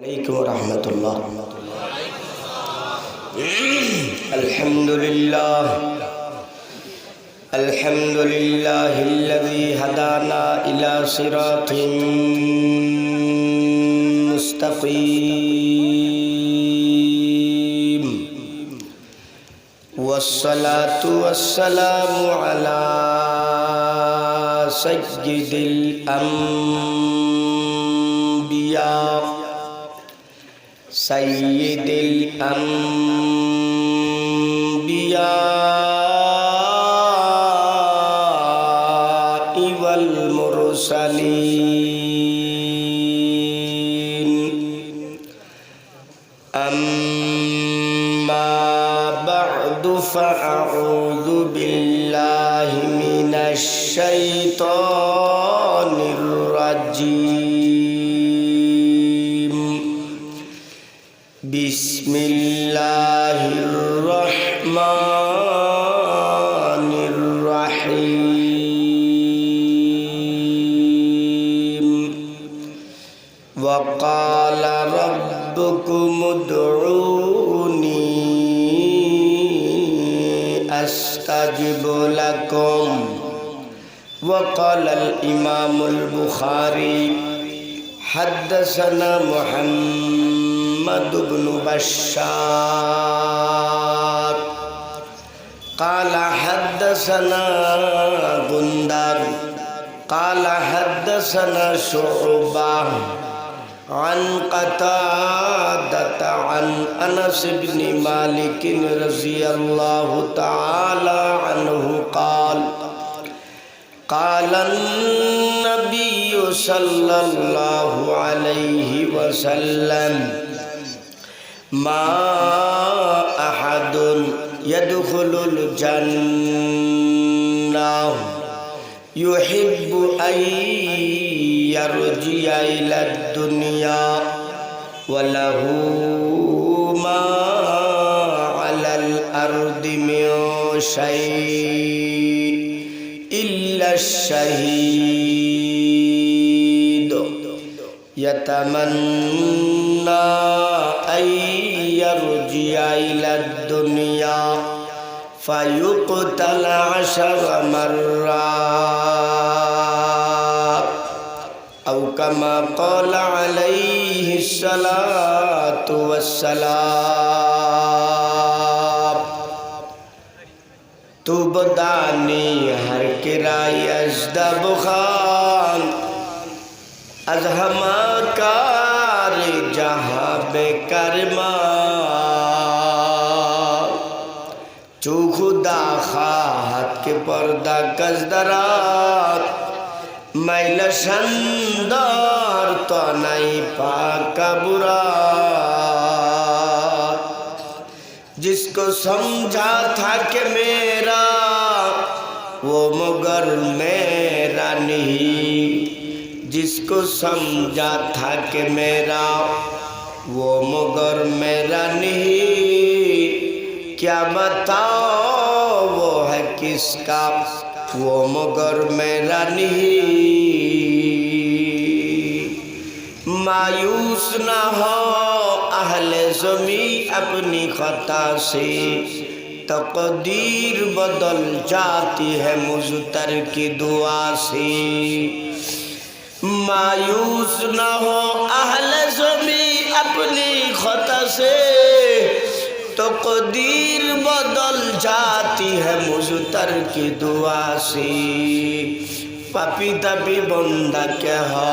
अलैकुम रहमतुल्लाह। अल्हम्दुलिल्लाह अल्हम्दुलिल्लाहिल्लज़ी हदाना इला सिरातिन मुस्तक़ीम वस्सलातु वस्सलामु अला सय्यिदिल अंबिया सय्यिदिल अंबिया वल मुरसलीन अम्मा बअदु फ़अऊज़ु बिल्लाहि मिनश शैतानिर रजीम। बिस्मिल्लाहिर्रहमानिर्रहीम। वक़ाल रब्बुकुम उद्ऊनी अस्तजिब लकुम। वक़ाल इमामुल बुखारी हद्दसना मुहम्मद इब्न बश्शार क़ाल हद्दसना गुंदर क़ाल हद्दसना शुअबा अन क़तादत अन अनस इब्न मालिक रज़ियल्लाहु तआला अन्हु क़ाल क़ाल नबिय्यु सल्लल्लाहु अलैहि वसल्लम मा अहदुन यदखुलुल जन्नह युहिब्बु अन यरजिअ इलद दुनिया वलहु मा अलल अर्दि मिन शै'इन इल्ला शहीद यतमन्ना अन यरजिअ इलद दुनिया फयुक़तल 10 मर्रात औ कमा क़ाल अलैहि सलातु वस्सलाम। तुबदानी हर किराय अज़दा बुखान अज़ हमा कार जहाँ बेकरमा चू खुदा खात के पर्दा कजदरात मैल शंदर तो नहीं पाका बुरा। जिसको समझा था कि मेरा वो मगर मेरा नहीं, जिसको समझा था कि मेरा वो मगर मेरा नहीं, क्या बताओ वो है किसका वो मगर मेरा नहीं। मायूस ना हो अहले ज़मी अपनी खता से, तक़दीर बदल जाती है मुज़तर की दुआ से। मायूस ना हो अहले ज़मी अपनी खता से, तक़दीर बदल जाती है मुज़तर की दुआ से। पापी तभी बंदा के हो,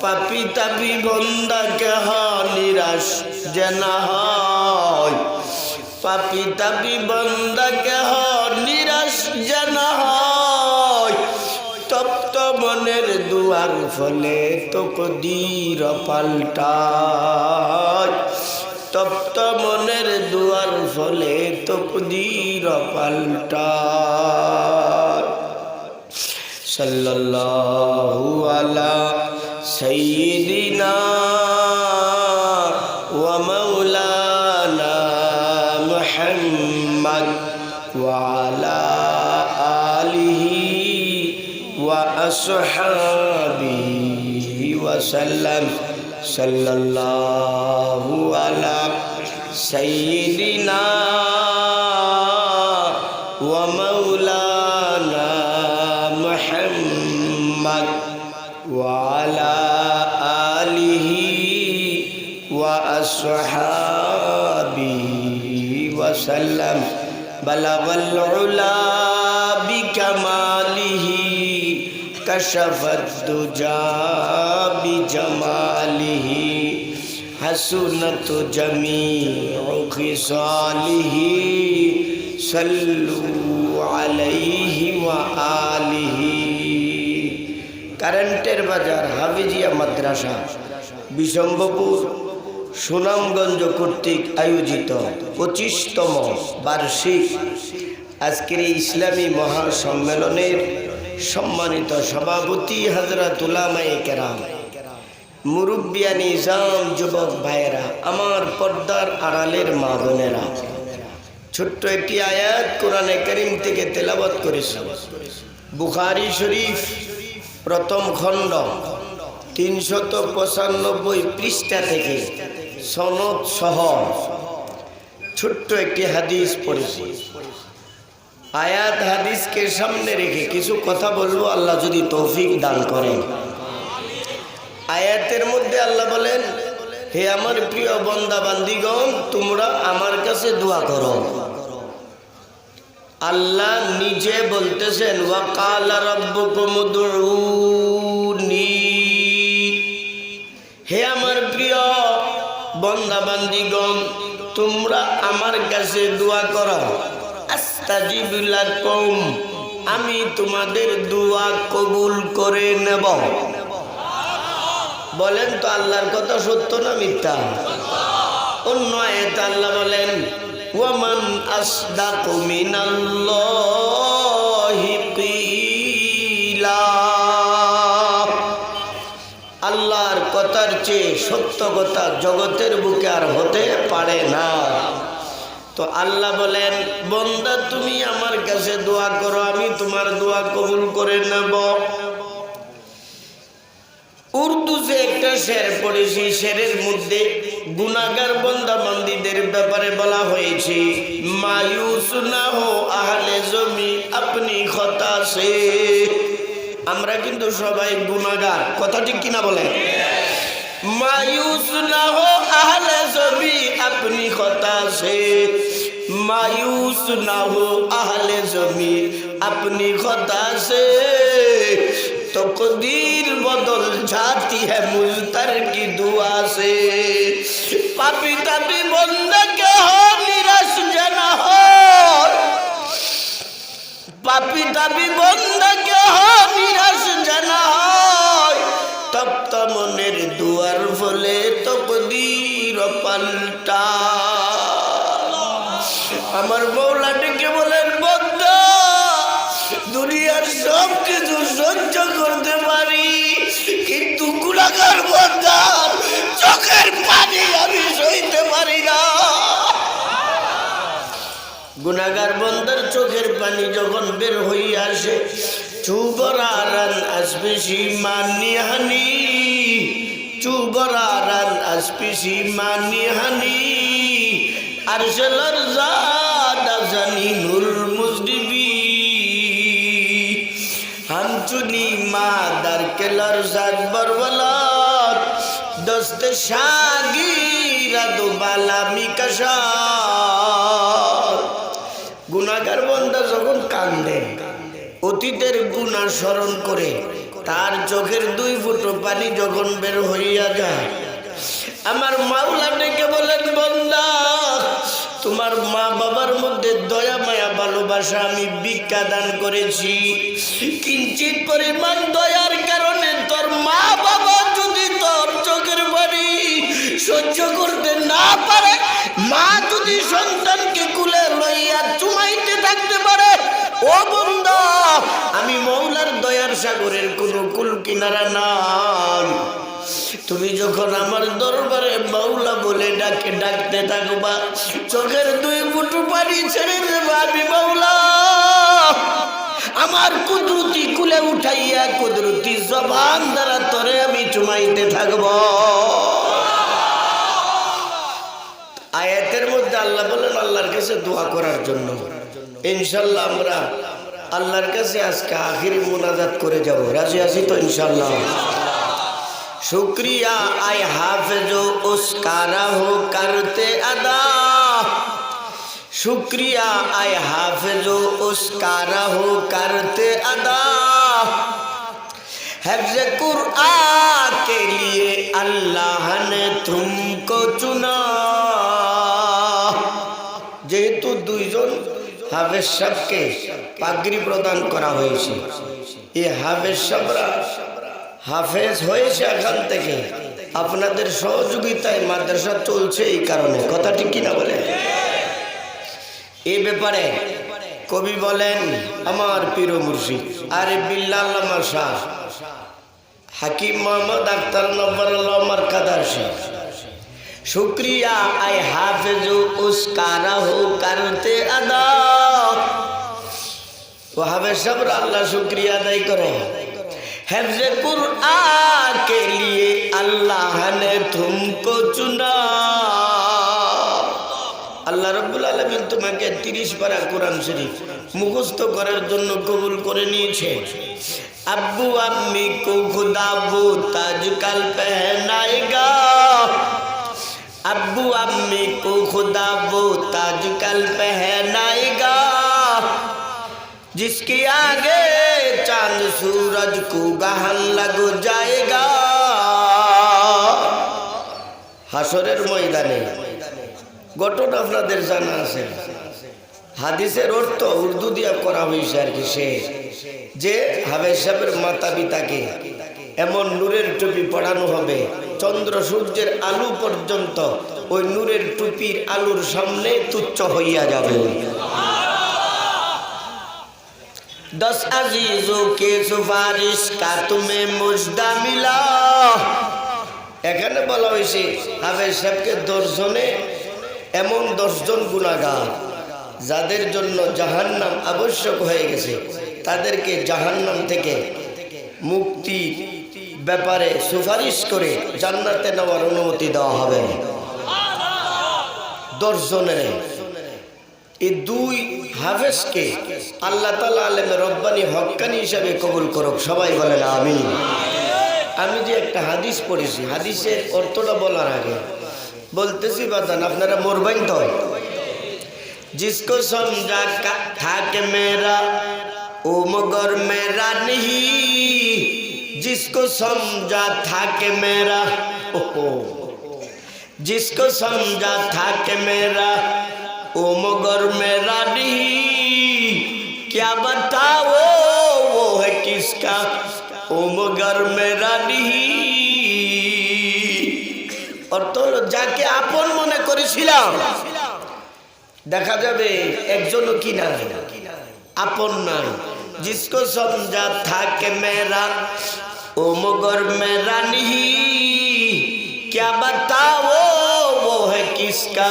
पापी तभी बंदा के हो निराश जना हो, पापी तभी बंदा के हो निराश जना हो। तब तो मनेर दुआर फले तक़दीर पाल्टाय, तब तो मनेर दुआर फले तक़दीर पाल्टाय। सल्लल्लाहु अला सय्यिदिना व मौलाना मुहम्मद व अला आलिहि व अस्हाबिहि वसल्लम। সাল্লাল্লাহু আলা সাইয়্যিদিনা ওয়া মাওলানা মুহাম্মদ ওয়া আলা আলিহি ওয়া আসহাবিহি ওয়া সাল্লাম বালাগাল উলা বিকামালিহি কাশাফাদ দুজা বিজামালিহি হাসুনাত জামিউ খিসালিহি সাল্লু আলাইহি ওয়া আলিহি। কারেন্টের বাজার হাফিজিয়া মাদ্রাসা বিশম্বপুর সুনামগঞ্জ কর্তৃক আয়োজিত 25তম বার্ষিক আজকের এই ইসলামী মহাসম্মেলনের সম্মানিত সভাপতি হযরত উলামায়ে কেরাম, মুরব্বিয়ান নিজাম, যুবক ভাইয়েরা, আমার পর্দার আড়ালের মা বোনেরা, ছোট্ট একটি আয়াত কোরআনে কারীম থেকে তেলাওয়াত করেছি। বুখারী শরীফ প্রথম খণ্ড 395 পৃষ্ঠা থেকে সনদ সহ ছোট্ট একটি হাদিস পড়েছি। আয়াত হাদিসকে সামনে রেখে কিছু কথা বলবো, আল্লাহ যদি তৌফিক দান করেন। আয়াতের মধ্যে আল্লাহ বলেন, হে আমার প্রিয় বান্দা বান্দীগণ, তোমরা আমার কাছে দোয়া করো। আল্লাহ নিজে বলতেছেন, ওয়া ক্বালা রাব্বুকুম উদউনি, হে আমার প্রিয় বান্দা বান্দীগণ, তোমরা আমার কাছে দোয়া করো। আস্তাজিব লাকুম, আমি তোমাদের দোয়া কবুল করে নেব। বলেন তো আল্লাহর কথা সত্য না মিথ্যা? অন্য আয়াতে আল্লাহ বলেন, ওয়ামান আসদাকু মিনাল্লাহি কিলা, আল্লাহর কথার চেয়ে সত্য কথা জগতের বুকে আর হতে পারে না। তো আল্লাহ বলেন, বান্দা তুমি আমার কাছে দোয়া করো, আমি তোমার দোয়া কবুল করে নেব। উর্দুতে একটা শের পড়েছি, শেরের মধ্যে গুনাহগার বান্দা বান্দীদের ব্যাপারে বলা হয়েছে, মায়ুস না হো আহলে জমি আপনি খতা সে। আমরা কিন্তু সবাই গুনাহগার, কথা ঠিক কিনা বলেন? মায়ুস না হো আহলে জমি আপনি খতা সে, মায়ুস না হো আহলে জমি আপনি খতা সে, तकदीर बदल जाती है मुज़तर की दुआ से। पापी तापी बंदा के हो निराश जना हो, पापी तापी बंदा के हो निराश जना हो, तब तो मनेर दुआर फले तकदीर पाल्टा। আমার মওলা ডেকে বলেন, বান্দা দুনিয়ার সব কিছু সহ্য করতে পারি, কিন্তু গুনাহগার বান্দার চোখের পানি আমি সইতে পারি না। গুনাহগার বান্দার চোখের পানি যখন বের হইয়া আসে, চুবরারান আসবিসি মানিহানি, চুবরারান আসবিসি মানিহানি, আরশালার জাদ জানিনুল মুজদিবি, हमचुनी मादर के लरज़त बरवलात दस्त शागिरा दुबाला मिकशार। गुनाहगार বান্দা যখন কান্দে, অতীতের গুনাহ স্মরণ করে তার চোখের 2 ফুটো পানি যখন বের হইয়া যায়, আমার মাওলা ডেকে বলেন, বান্দা তোমার মা বাবার মধ্যে দয়া মায়া ভালোবাসা আমি ভিক্ষা দান করেছি, কিঞ্চিত পরিমাণ দয়ার কারণে তোর মা বাবা যদি তোর চোখের পানি সহ্য করতে না পারে, মা যদি সন্তানকে কুলে লইয়া চুমাইতে থাকতে পারে, ও বান্দা আমি মওলার দয়ার সাগরের কোনো কুল কিনারা নাই। তুমি যখন আমার দরবারে মাওলা বলে ডাকতে থাকবা, চোখের 2 ফুটো পানি ছেড়ে দেব আমি মাওলা, আমার কুদরতি কুলে উঠাইয়া কুদরতি জবান দ্বারা তোরে আমি চুমাইতে থাকব। আল্লাহ বলেন আল্লাহর কাছে দোয়া করার জন্য। ইনশাআল্লাহ আমরা আল্লাহর কাছে আজকে আখিরি মুনাজাত করে যাব। রাজি আছি তো ইনশাআল্লাহ? शुक्रिया आए हाफिजो उसका रहो करते अदा, शुक्रिया आए हाफिजो उसका रहो करते अदा, हिफ्ज़ कुरआन के लिए अल्लाह ने तुमको चुना। যেহেতু দুইজন হাফেজ সাহেবকে পাগড়ি প্রদান করা হয়েছে, এই হাফেজ সাহেবরা হাফেজ হয়েছে এখান থেকে আপনাদের সহযোগিতায় মাদ্রাসা চলছে, এই কারণে। কথা ঠিক কিনা বলেন? এই ব্যাপারে কবি বলেন আমার পীর মুর্শিদ আরে বিল্লাহ শাহ হাকিম মোহাম্মদ আখতার নব্বরুল্লাহ মারকাদার শাহ, शुक्रिया आए हाफिजो उसका रहो करते अदा। वो हाफिज साहब अल्लाह शुक्रिया अदा करे। हिफ्ज़ कुरआन के लिए अल्लाह ने तुमको चुना। আল্লাহ রাব্বুল আলামিন তোমাকে 30 পারা কোরআন শরীফ মুখস্থ করার জন্য কবুল করে নিয়েছে। আব্বু আম্মি কো খুদা वो ताज कल पहनाएगा, अब्बू अम्मी को खुदा वो ताज कल पहनाएगा, जिसके आगे चांद सूरज को गहन लग जाएगा। হাসরের ময়দানে ঘটনা আপনাদের জানা আছে। হাদিসের অর্থ উর্দু দিয়া করা হয়েছে আর কি, সে যে হাফেজ সাহেবের মাতা পিতাকে এমন নূরের টুপি পড়ানো হবে চন্দ্র সূর্যের আলো পর্যন্ত ওই নূরের টুপির আলোর সামনে তুচ্ছ হইয়া যাবে। 10 अजीजों के सुपारिश का तुम्हें मुजदा मिला। এখানে বলা হয়েছে হাফেজ সাহেবকে 10 জনে এমন 10 জন গুনাহগার যাদের জন্য জাহান্নাম আবশ্যক হয়ে গেছে, তাদেরকে জাহান্নাম থেকে মুক্তি ব্যাপারে সুপারিশ করে জান্নাতে নেওয়ার অনুমতি দেওয়া হবে 10 জনের। এই 2 হাফেজকে আল্লাহ তাআলা আলেমে রব্বানি হক্কানি হিসাবে কবুল করুক। সবাই বলেন আমিন। আমি যে একটা হাদিস পড়েছি, হাদিসের অর্থটা বলার আগে বলতেছি বাদান আপনারা মরবেন তো। जिसको समझा था कि मेरा ओ मगर मेरा नहीं, जिसको समझा था कि मेरा जिसको समझा था कि मेरा ओ मगर मेरा नहीं, क्या बताओ वो है किसका ओ मगर मेरा नहीं। অর্থ হলো যাকে আপন মনে করেছিলাম দেখা যাবে একজনও কি না আপন নাই। जिसको समझा था कि मेरा ओ मगर मेरा नहीं, क्या बताओ वो है किसका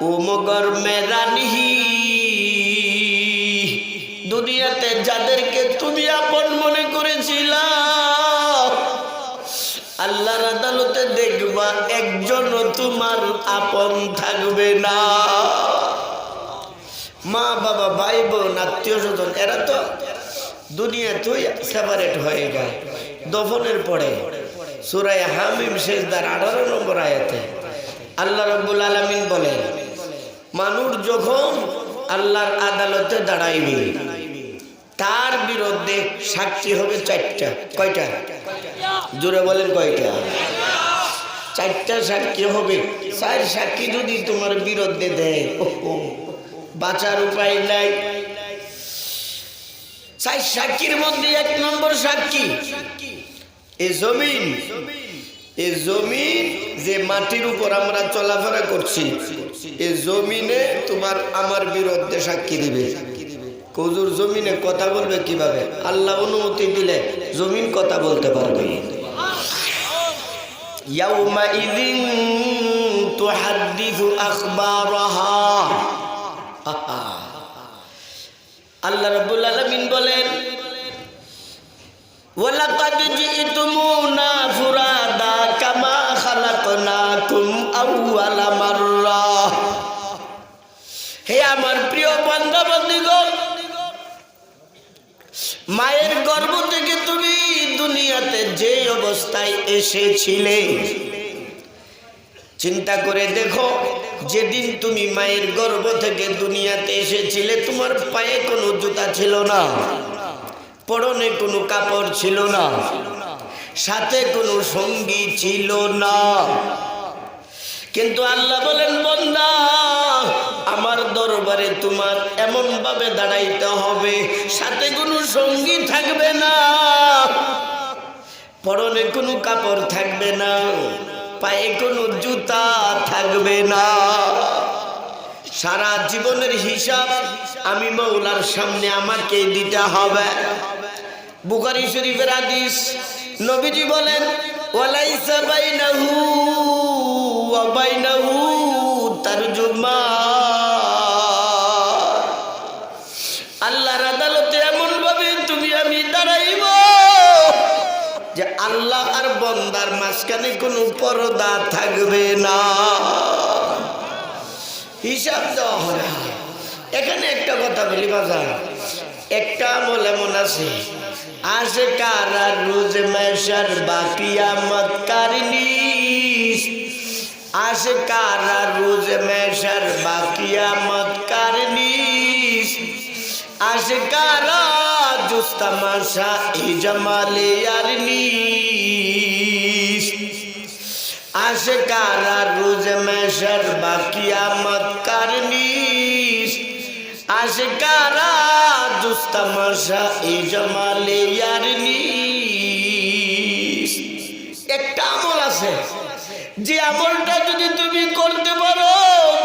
ओ मगर मेरा नहीं। দুনিয়াতে যাদেরকে তুমি আপন মনে করেছিলা আল্লাহর আদালতে দেখবা একজনও তোমার আপন থাকবে না। মা বাবা ভাই বোন আত্মীয় স্বজন এরা তো দুনিয়া তুই সেপারেট হয়ে যায়। দফনের পরে সূরা হামিম সিজদার 18 নম্বর আয়াতে আল্লাহ রাব্বুল আলামিন বলেন, মানুষ যখন আল্লাহর আদালতে দাঁড়াইবে তার বিরুদ্ধে সাক্ষী হবে 4টা। কয়টা? জোরে বলেন কয়টা? 4টা সাক্ষী হবে। 4 সাক্ষী যদি তোমার বিরুদ্ধে দেয় বাঁচার উপায় নাই। 4 সাক্ষীর মধ্যে 1 নম্বর সাক্ষী এই জমিন যে মাটির উপর আমরা চলাফেরা করছি, এই জমিনে তোমার আমার বিরুদ্ধে সাক্ষী দিবে। হুজুর জমিনে কথা বলবে কিভাবে? আল্লাহ অনুমতি দিলে জমিন কথা বলতে পারবে। ইয়াউমা ইযিন তুহাদ্দিসু আখবারাহা। আল্লাহ রাব্বুল আলামিন বলেন, ওয়ালাকাদ জিতুমুনা ফুরাদা কামা খালাকনাকুম আউওয়ালা মাররা। হে আমার প্রিয় বান্দা বান্দীগণ, মায়ের গর্ভ থেকে তুমি দুনিয়াতে যে অবস্থায় এসেছিলে চিন্তা করে দেখো, যেদিন তুমি মায়ের গর্ভ থেকে দুনিয়াতে এসেছিলে তোমার পায়ে কোনো জুতা ছিল না, পরনে কোনো কাপড় ছিল না, সাথে কোনো সঙ্গী ছিল না। কিন্তু আল্লাহ বলেন, বান্দা আমার দরবারে তোমার এমন ভাবে দাঁড়াইতে হবে, সাথে কোনো সঙ্গী থাকবে না, পরনে কোনো কাপড় থাকবে না, পায়ে কোনো জুতা থাকবে না। সারা জীবনের হিসাব আমি মওলার সামনে আমাকে দিতে হবে। বুখারী শরীফের হাদিস, নবীজি বলেন, ওয়ালাইসা বাইনাহু ওয়া বাইনাহু তারজুমান। আল্লাহর আদালতে এমন ভাবে তুমি আমি দাঁড়াইব যে আল্লাহ আর বান্দার মাঝখানে কোনো পর্দা থাকবে না, হিসাব দেওয়া হবে। এখানে একটা কথা বলি বাজার, একটা আমল এমন আছে, আশকারা রোজ মাশার বাকিয়ামত কারনিস, আশকারা রোজ মাশার বাকিয়ামত কারনিস, আশকারা জুস্তামাশা ই জামালে ইয়ারনিস, আশকারা রোজ মাশার বাকিয়ামত কারনিস, আশকারা জুস্তামাশা ই জামালে ইয়ারনিস। একটা আমল আছে, যে আমলটা যদি তুমি করতে পারো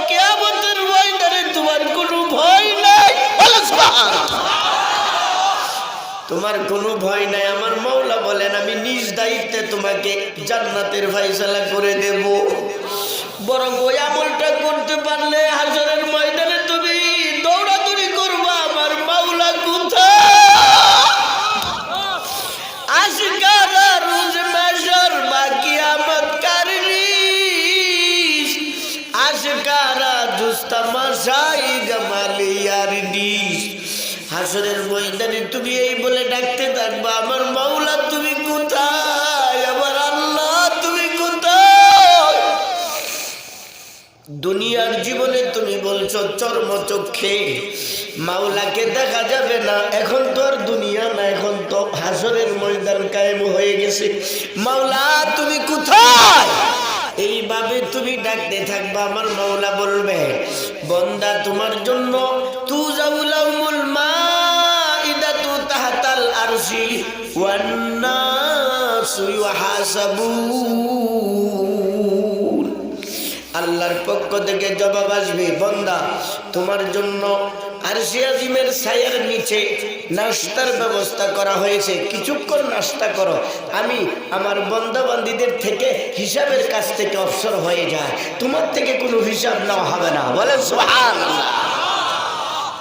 কিয়ামতের ময়দানে তোমার কোনো ভয় নাই। তোমার কোনো ভয় নাই। আমার মওলা বলেন, আমি নিজ দায়িত্বে তোমাকে জান্নাতের ফয়সালা করে দেব। বরং ওই আমলটা করতে পারলে হাশরের ময়দানে তুমি দৌড়াদৌড়ি করবা, আমার মওলা কোথায়। আশকারা রোজ মাশর বাকিয়ামত কারনিস, আশকারা জুস্তামাশাই জামালে ইয়ারনিস। হাশরের ময়দানে তুমি এই বলে ডাকতে থাকবা, আমার মওলা তুমি কোথায়, আমার আল্লাহ তুমি কোথায়। দুনিয়ার জীবনে তুমি বলছো চর্মচক্ষে মাওলাকে দেখা যাবে না, এখন তো আর দুনিয়া না, এখন তো হাশরের ময়দান কায়েম হয়ে গেছে, মাওলা তুমি কোথায়। এইভাবে তুমি ডাকতে থাকবা, আমার মওলা বলবে, বান্দা তোমার জন্য তুজাউলাউমুল মাইদাতু তাহতাল আরশি ওয়ান নাসু ইউহাসাবুন। আল্লাহর পক্ষ থেকে জবাব আসবে, বান্দা তোমার জন্য আরশে আজিমের ছায়ার নিচে নাস্তার ব্যবস্থা করা হয়েছে, কিছুক্ষণ নাস্তা করো, আমি আমার বান্দা বান্দীদের থেকে হিসাবের কাছ থেকে অবসর হয়ে যায়, তোমার থেকে কোনো হিসাব নেওয়া হবে না। বলেন সুবহানাল্লাহ।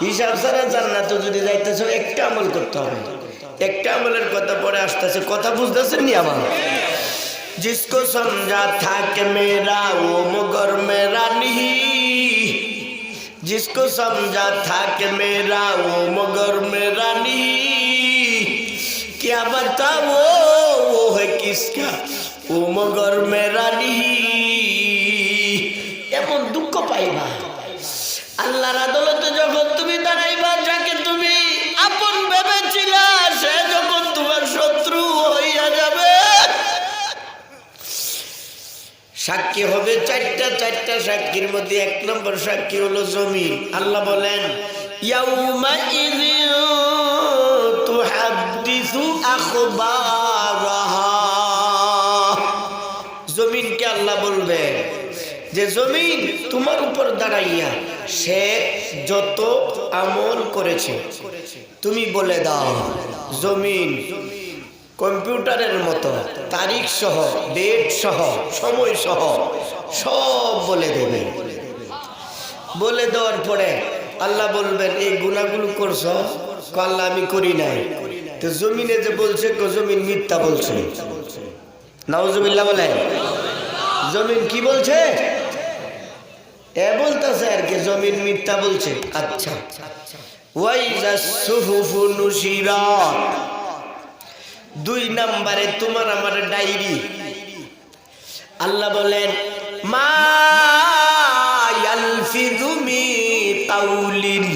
হিসাব ছাড়া জান্নাতে যদি যাইতেছ একটা আমল করতে হবে। একটা আমলের কথা পরে আসতেছে, কথা বুঝতেছেন নি আমার। जिसको समझा था कि मेरा वो मगर मेरा नहीं, जिसको समझा था कि मेरा वो मगर मेरा नहीं, क्या बताओ वो है किसका वो मगर मेरा नहीं। এমন দুঃখ পাইবা আল্লাহর আদালতে যখন তুমি দাঁড়াইবা, যাকে তুমি আপন ভেবেছিলা সে যখন তোমার শত্রু হইয়া যাবে। সাক্ষী হবে চারটা সাক্ষীর মধ্যে এক নম্বর সাক্ষী হলো জমিন। আল্লাহ বলেন, ইয়াউমা ইযিন তুহাদ্দিসু আখবারাহা। জমিনকে আল্লাহ বলবে যে জমিন তোমার উপর দাঁড়াইয়া সে যত আমল করেছে তুমি বলে দাও। জমিন কম্পিউটারের মতো তারিখ সহ, ডেট সহ, সময় সহ সব বলে দেবে। বলে দেওয়ার পরে আল্লাহ বলবেন, এই গুনাহগুলো করছো? আল্লাহ আমি করি নাই। তো জমিনে যে বলছে, জমিন মিথ্যা বলছে। নাউজুবিল্লাহ বলে। জমিন কি বলছে? এ বলতেছে আর কি জমিন মিথ্যা বলছে। আচ্ছা, ওয়াইজা সুহুফু নুশিরাত, 2 নম্বরে তোমার আমার ডায়েরি। আল্লাহ বলেন মা ইয়ালফিযু মিন কাউলিন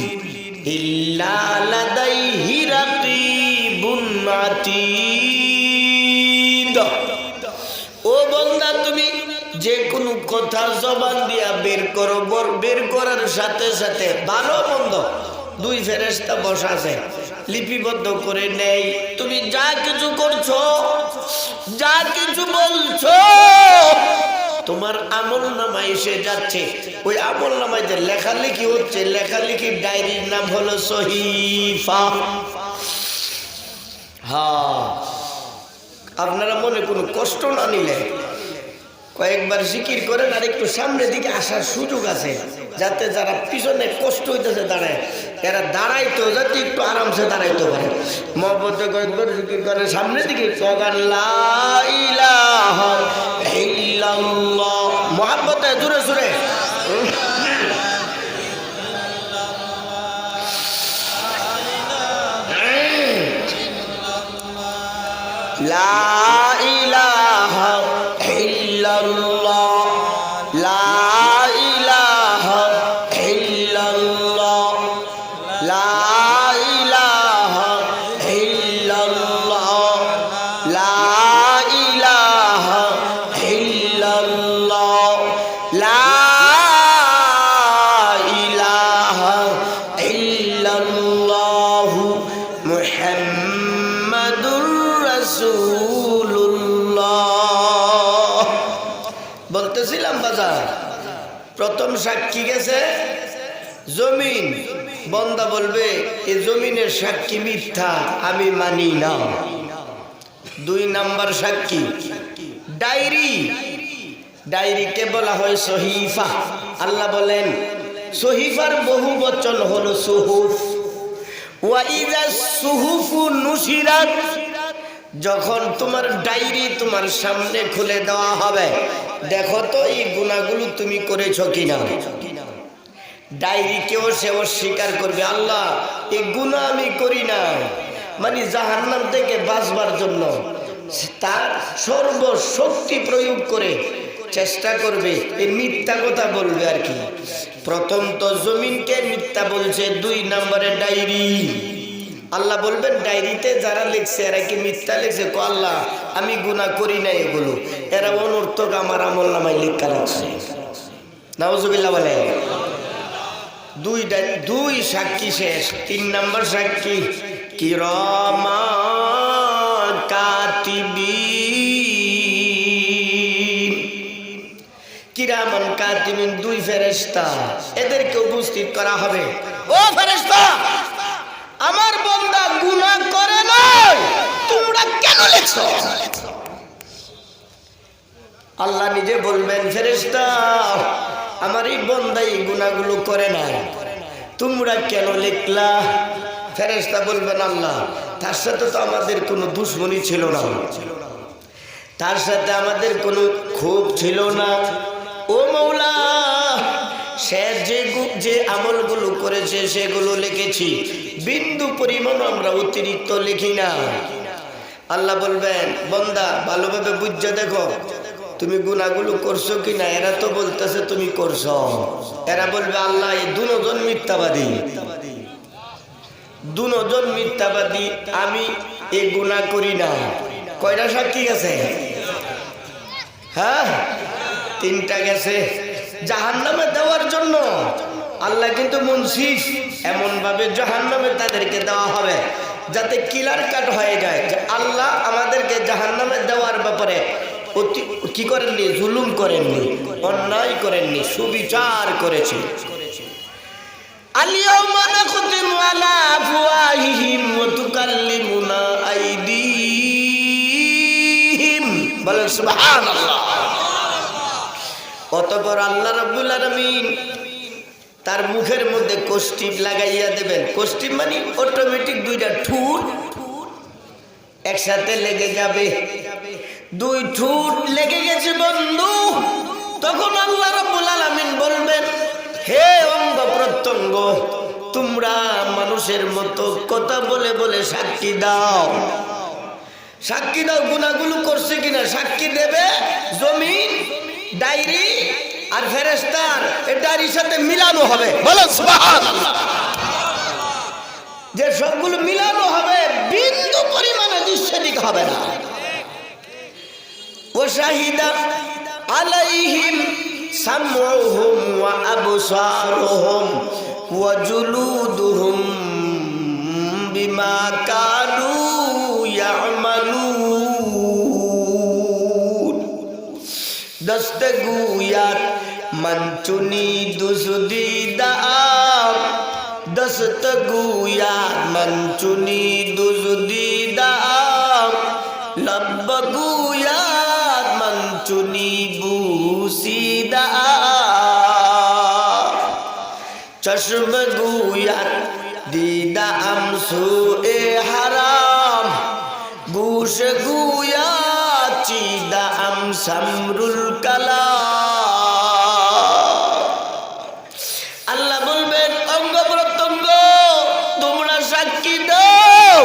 ইল্লা লাদাইহি রাকিবুন আতীদ। ও বান্দা, তুমি যে কোনো কথা জবান দিয়া বের করো, বের করার সাথে সাথে ভালো মন্দ 2 ফেরেশতা বসা আছে, লিপিবদ্ধ করে নেই। তুমি যা কিছু করছো, যা কিছু বলছো, তোমার আমল নামায় এসে যাচ্ছে। ওই আমল নামায় যে লেখালেখি হচ্ছে, লেখালেখির ডায়েরির নাম হলো সহিফা। হ্যাঁ, আপনারা মনে কোনো কষ্ট না নিলে কয়েকবার জিকির করেন, আর একটু সামনের দিকে আসার সুযোগ আছে, যাতে যারা পিছনে কষ্ট হইতেছে দাঁড়ায়, এরা দাঁড়াইতো যাতে একটু আরামসে দাঁড়াইতে পারে। মহব্বত কয়েকবার জিকির করেন সামনের দিকে, মহব্বতে জুড়ে জুড়ে লা ইলাহা ইল্লাল্লাহ, লা ইলাহা ইল্লাল্লাহ, লা ইলাহা ইল্লাল্লাহ, লা ইলাহা ইল্লাল্লাহ, লা ইলাহা ইল্লাল্লাহ মুহাম্মাদুর রাসূলুল্লাহ। বলতেছিলাম বাজার, প্রথম সাক্ষী গেছে জমিন। বন্দা বলবে এই জমিনের সাক্ষী মিথ্যা, আমি মানি না। 2 নম্বর সাক্ষী ডায়েরি। ডায়েরিকে বলা হয় সহিফা। আল্লাহ বলেন সহিফার বহু বচন হলো সুহুফ। ওয়াইযা সুহুফু নুশিরাত, যখন তোমার ডায়েরি তোমার সামনে খুলে দেওয়া হবে, দেখো তো এই গুনাহগুলো তুমি করেছো কিনা। ডায়েরি কেউ সে অস্বীকার করবে, আল্লাহ এই গুনাহ আমি করি না, মানে জাহান্নাম থেকে বাঁচবার জন্য তার সর্বশক্তি প্রয়োগ করে চেষ্টা করবে, এই মিথ্যা কথা বলবে আর কি। প্রথম তো জমিনকে মিথ্যা বলছে, 2 নম্বরে ডায়েরি। আল্লাহ বলবেন ডায়েরিতে যারা লিখছে এরা কি মিথ্যা লিখছে? কো আল্লাহ আমি গুনাহ করি না এগুলো, এরা অনর্থক আমার আমল নামায় লেখা রাখছে। নাউজুবিল্লাহ বলে। 2 সাক্ষী শেষ। 3 নম্বর সাক্ষী কিরামান কাতিবিন। কিরামান কাতিবিন 2 ফেরেশতা, এদেরকে উপস্থিত করা হবে। ও ফেরেশতা, আমার বান্দা গুনাহ করে নাই, তোমরা কেন লিখছো? আল্লাহ নিজে বলবেন ফেরেশতা, আমার এই বান্দা এই গুনাহগুলো করে নাই, তোমরা কেন লিখলা? ফেরেশতা বলবেন আল্লাহ তার সাথে তো আমাদের কোনো দুশমনি ছিল না, তার সাথে আমাদের কোনো ক্ষোভ ছিল না। ও মওলা, সে যে আমলগুলো করেছে সেগুলো লিখেছি, বিন্দু পরিমাণ আমরা অতিরিক্ত লিখি না। আল্লাহ বলবেন বান্দা ভালোভাবে বুঝে দেখো তুমি গুনাহগুলো করছো কিনা। এরা তো বলতেছে তুমি করছো, এরা বলবে আল্লাহ এই 2 জন মিথ্যাবাদী, 2 জন মিথ্যাবাদী, আমি এই গুনাহ করি না। কয়টা সাক্ষী গেছে? হ্যাঁ 3টা গেছে। জাহান্নামে দেওয়ার জন্য আল্লাহ কিন্তু মুনসিফ, এমন ভাবে জাহান্নামে তাদেরকে দেওয়া হবে যাতে ক্লিয়ার কাট হয়ে যায় যে আল্লাহ আমাদেরকে জাহান্নামে দেওয়ার ব্যাপারে কি করেননি, জুলুম করেননি, অন্যায় করেননি, সুবিচার করেছে। আল-ইয়াওমা নাখতিমু আলা আফওয়াহিহিম ওয়া তুকাল্লিমুনা আইদিহিম। বলেন সুবহানাল্লাহ। অতঃপর আল্লাহ রাব্বুল আলামিন তার মুখের মধ্যে কোষ্টিপ লাগাইয়া দেবেন। কোষ্টিপ মানে অটোমেটিক 2টা ঠোঁট একসাথে লেগে যাবে। 2 ঠোঁট লেগে গেছে বন্ধু, তখন আল্লাহ রাব্বুল আলামিন বলবেন প্রত্যঙ্গ তোমরা মানুষের মতো কথা বলে বলে সাক্ষী দাও, সাক্ষী দাও গুনাহগুলো করছে কিনা। সাক্ষী দেবে জমিন, ডায়েরি আর ফেরেশতার এই ডায়েরির সাথে মিলানো হবে। বলো সুবহানাল্লাহ। যে সবগুলো মিলানো হবে, বিন্দু পরিমাণে দুঃসাদিক হবে না। ও শাহিদা আলাইহিম সামউহুম ওয়া আবসারুহুম ওয়া জুলুদুহুম বিমা কানু ইয়ামালুন। দস্তগুয়াত মনচুনি দুজদিদাম, দস্তগুয়াত মনচুনি দুজদিদাম, লব্বগুয়াত মনচুনি বুসিদাম, চশমগুয়াত দিদা আমসুএ হারাম, গুশ গুয়া চিদা আম সামরুল কালাম। আল্লাহ বলবেন অঙ্গ প্রত্যঙ্গ তোমরা সাক্ষী দাও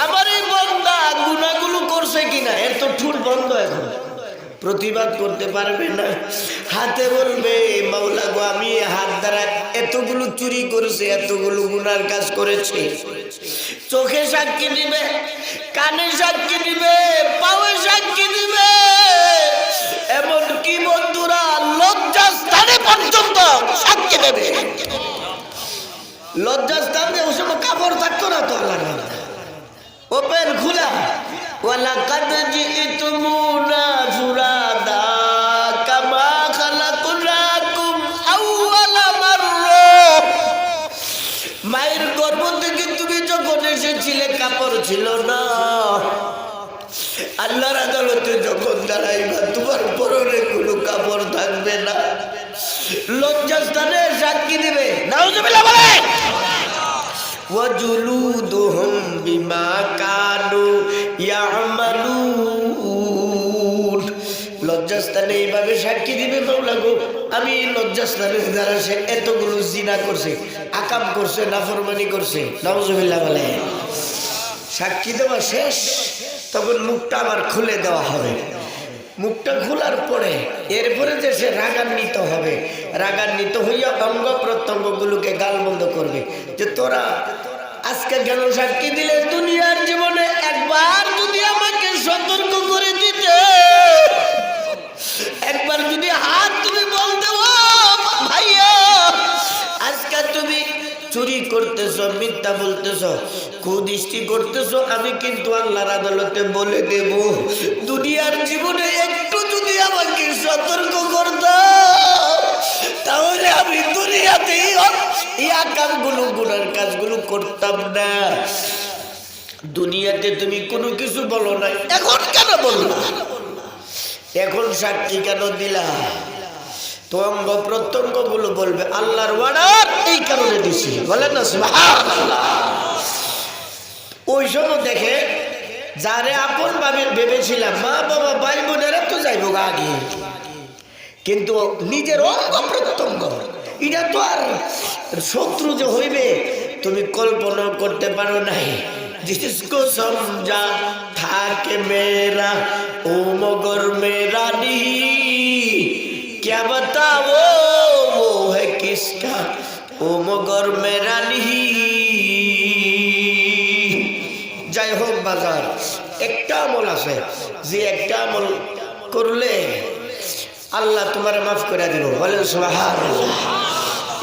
আমার এই বান্দা গুনাহগুলো করছে কিনা। এর তো ঠুট বন্ধ, এখন প্রতিবাদ করতে পারবে না। হাতে বলবে মাওলা গো আমি হাত দ্বারা এতগুলো চুরি করেছে, এতগুলো গুনার কাজ করেছে। চোখে সাক্ষী দিবে, কানে সাক্ষী দিবে, পায়ে সাক্ষী দিবে, এমনকি বন্ধুরা লজ্জাস্থানে পর্যন্ত সাক্ষী দেবে। লজ্জাস্থানে ওই সময় কাপড় থাকতো না তো, আল্লাহ ওপেন খোলা। ওয়ালাকাদ জিতুমুনা ফুরাদা কামা খালাকনাকুম আউওয়ালা মাররা। মায়ের গর্ভ থেকে তুমি যখন এসেছিলে কাপড় ছিল না। আল্লাহর আদালতে যখন দাঁড়াইবা তোমার পরনে কোনো কাপড় থাকবে না। লজ্জাস্থানে সাক্ষী দিবে। নাউজুবিল্লাহ বলে ওয়াজুলুদুহুম বিমা কানু ইয়ামালুন। লজ্জাস্থানে এইভাবে সাক্ষী দিবে মাওলা গো আমি লজ্জাস্থানে দ্বারা সে এতগুলো জিনা করছে, আকাম করছে, নাফরমানি করছে। নাউজুবিল্লাহ বলে সাক্ষী দেওয়া শেষ, তখন মুখটা আবার খুলে দেওয়া হবে। মুখটা খোলার পরে এরপরে যে সে রাগান্বিত হবে, রাগান্বিত হইয়া অঙ্গ প্রত্যঙ্গগুলোকে গালমন্দ করবে যে তোরা আজকে কেন সাক্ষী দিলে? দুনিয়ার জীবনে একবার যদি আমাকে সতর্ক করে দিতে, একবার যদি হাত তুমি বলতে ও ভাইয়া আজকে তুমি চুরি করতেছ, মিথ্যা বলতেছ, কুদৃষ্টি করতেছ, আমি কিন্তু আল্লাহর আদালতে বলে দেব। দুনিয়ার জীবনে একটু যদি আমাকে সতর্ক করতাম তাহলে আমি দুনিয়াতেই এই কাজগুলো গুনার কাজগুলো করতাম না। দুনিয়াতে তুমি কোনো কিছু বলো নাই, এখন কেন বললা? এখন সাক্ষী কেন দিলা? তো অঙ্গ প্রত্যঙ্গ গুলো বলবে আল্লাহর ওয়ার্ডার এই কারণে দিছি। বলেন না সুবহানাল্লাহ। ওই সময় দেখে যারে আপন ভাবে ভেবেছিলাম মা বাবা ভাই বোনেরা তো যাইবো আগে, কিন্তু নিজের অঙ্গ প্রত্যঙ্গ এটা তো আর শত্রু যে হইবে তুমি কল্পনা করতে পারো নাই। जिसको समझा था कि मेरा ओ मगर मेरा नहीं, क्या बताओ वो है किसका ओ मगर मेरा नहीं। যাই হোক বাজার একটা আমল আছে যে একটা আমল করলে আল্লাহ তোমার মাফ করে দিব। বলেন সুবহানাল্লাহ।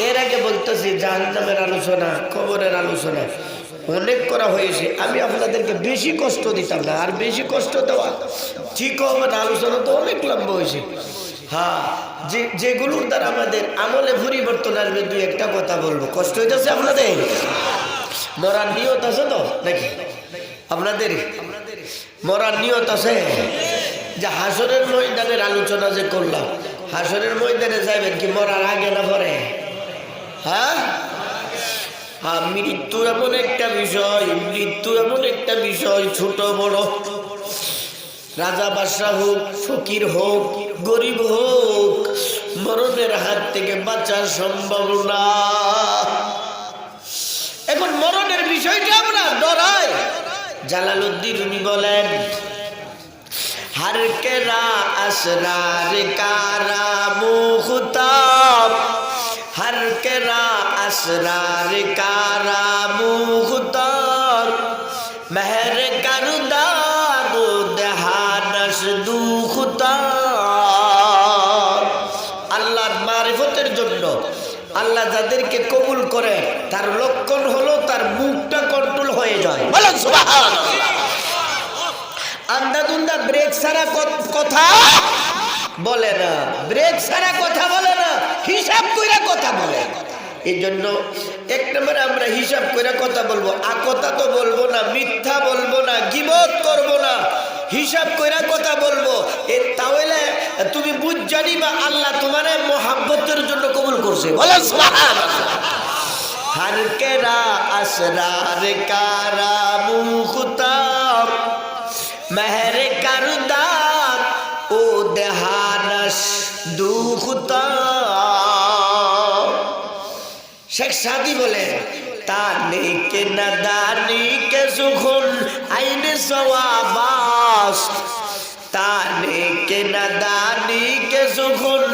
এর আগে বলতেছি জাহান্নামের আলোচনা, কবরের আলোচনা অনেক করা হয়েছে। আমি আপনাদেরকে বেশি কষ্ট দিতাম না, আর বেশি কষ্ট দেওয়া ঠিক হবে না। আলোচনা তো অনেক লম্বা হয়েছে। হ্যাঁ, যেগুলোর দ্বারা আমাদের আমলে পরিবর্তন আসবে দুই একটা কথা বলবো। কষ্ট হইতেছে আপনাদের? মরার নিয়ত আছে তো নাকি? আপনাদের মরার নিয়ত আছে? যে হাসরের ময়দানের আলোচনা যে করলাম, হাসরের ময়দানে যাবেন কি মরার আগে না পরে? হ্যাঁ, মৃত্যু এমন একটা বিষয়, মৃত্যু এমন একটা বিষয়, ছোট বড়, রাজা বাদশাহ হোক, ফকির হোক, গরিব হোক, মরণের হাত থেকে বাঁচা সম্ভব না। এখন মরণের বিষয়টা আমরা ডরাই। জালালউদ্দিন রুমি বলেন, हर केरा असरार कारा मुख्तार, हर केरा असरार कारा मुख्तार, महर करदार देहानस दुख्तार। আল্লাহর মারিফতের জন্য আল্লাহ যাদেরকে কবুল করে তার লক্ষণ হলো তার মুখটা কন্ট্রোল হয়ে যায়। বলেন সুবহানাল্লাহ। আন্দাদুন্দা ব্রেক ছাড়া কথা বলে না, ব্রেক ছাড়া কথা বলে না, হিসাব কইরা কথা বলে। এই জন্য এক নম্বরে আমরা হিসাব কইরা কথা বলবো। আকথা তো বলবো না, মিথ্যা বলবো না, গীবত করব না, হিসাব কইরা কথা বলবো। তাহলে তুমি বুঝ জানিবা আল্লাহ তোমারে মোহাব্বতের জন্য কবুল করছে। বলেন সুবহানাল্লাহ। हर केरा असरार कारा मुख्तार, महर करदार ओ देहानस दुख्तार। शेख सादी बोले, ताने के नदानी के सुखुन आईन सवाबास, ताने के नदानी के सुखुन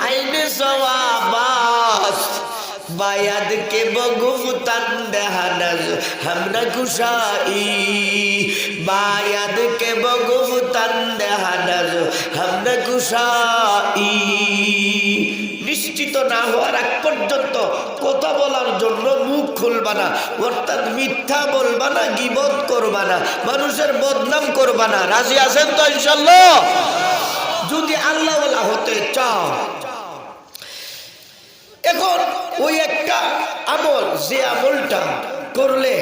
आईन सवाबास, बायद के बगुफ्तन देहानस हमना कुशाई, बायद के बगुफ्तन देहानस हमना कुशाई। নিশ্চিত না হওয়ার আগ পর্যন্ত কথা বলার জন্য মুখ খুলবা না, অর্থাৎ মিথ্যা বলবা না, গীবত করবা না, মানুষের বদনাম করবা না। রাজি আছেন তো ইনশাআল্লাহ? যদি আল্লাহওয়ালা হতে চাও। এখন ওই একটা আমল, যে আমলটা করলে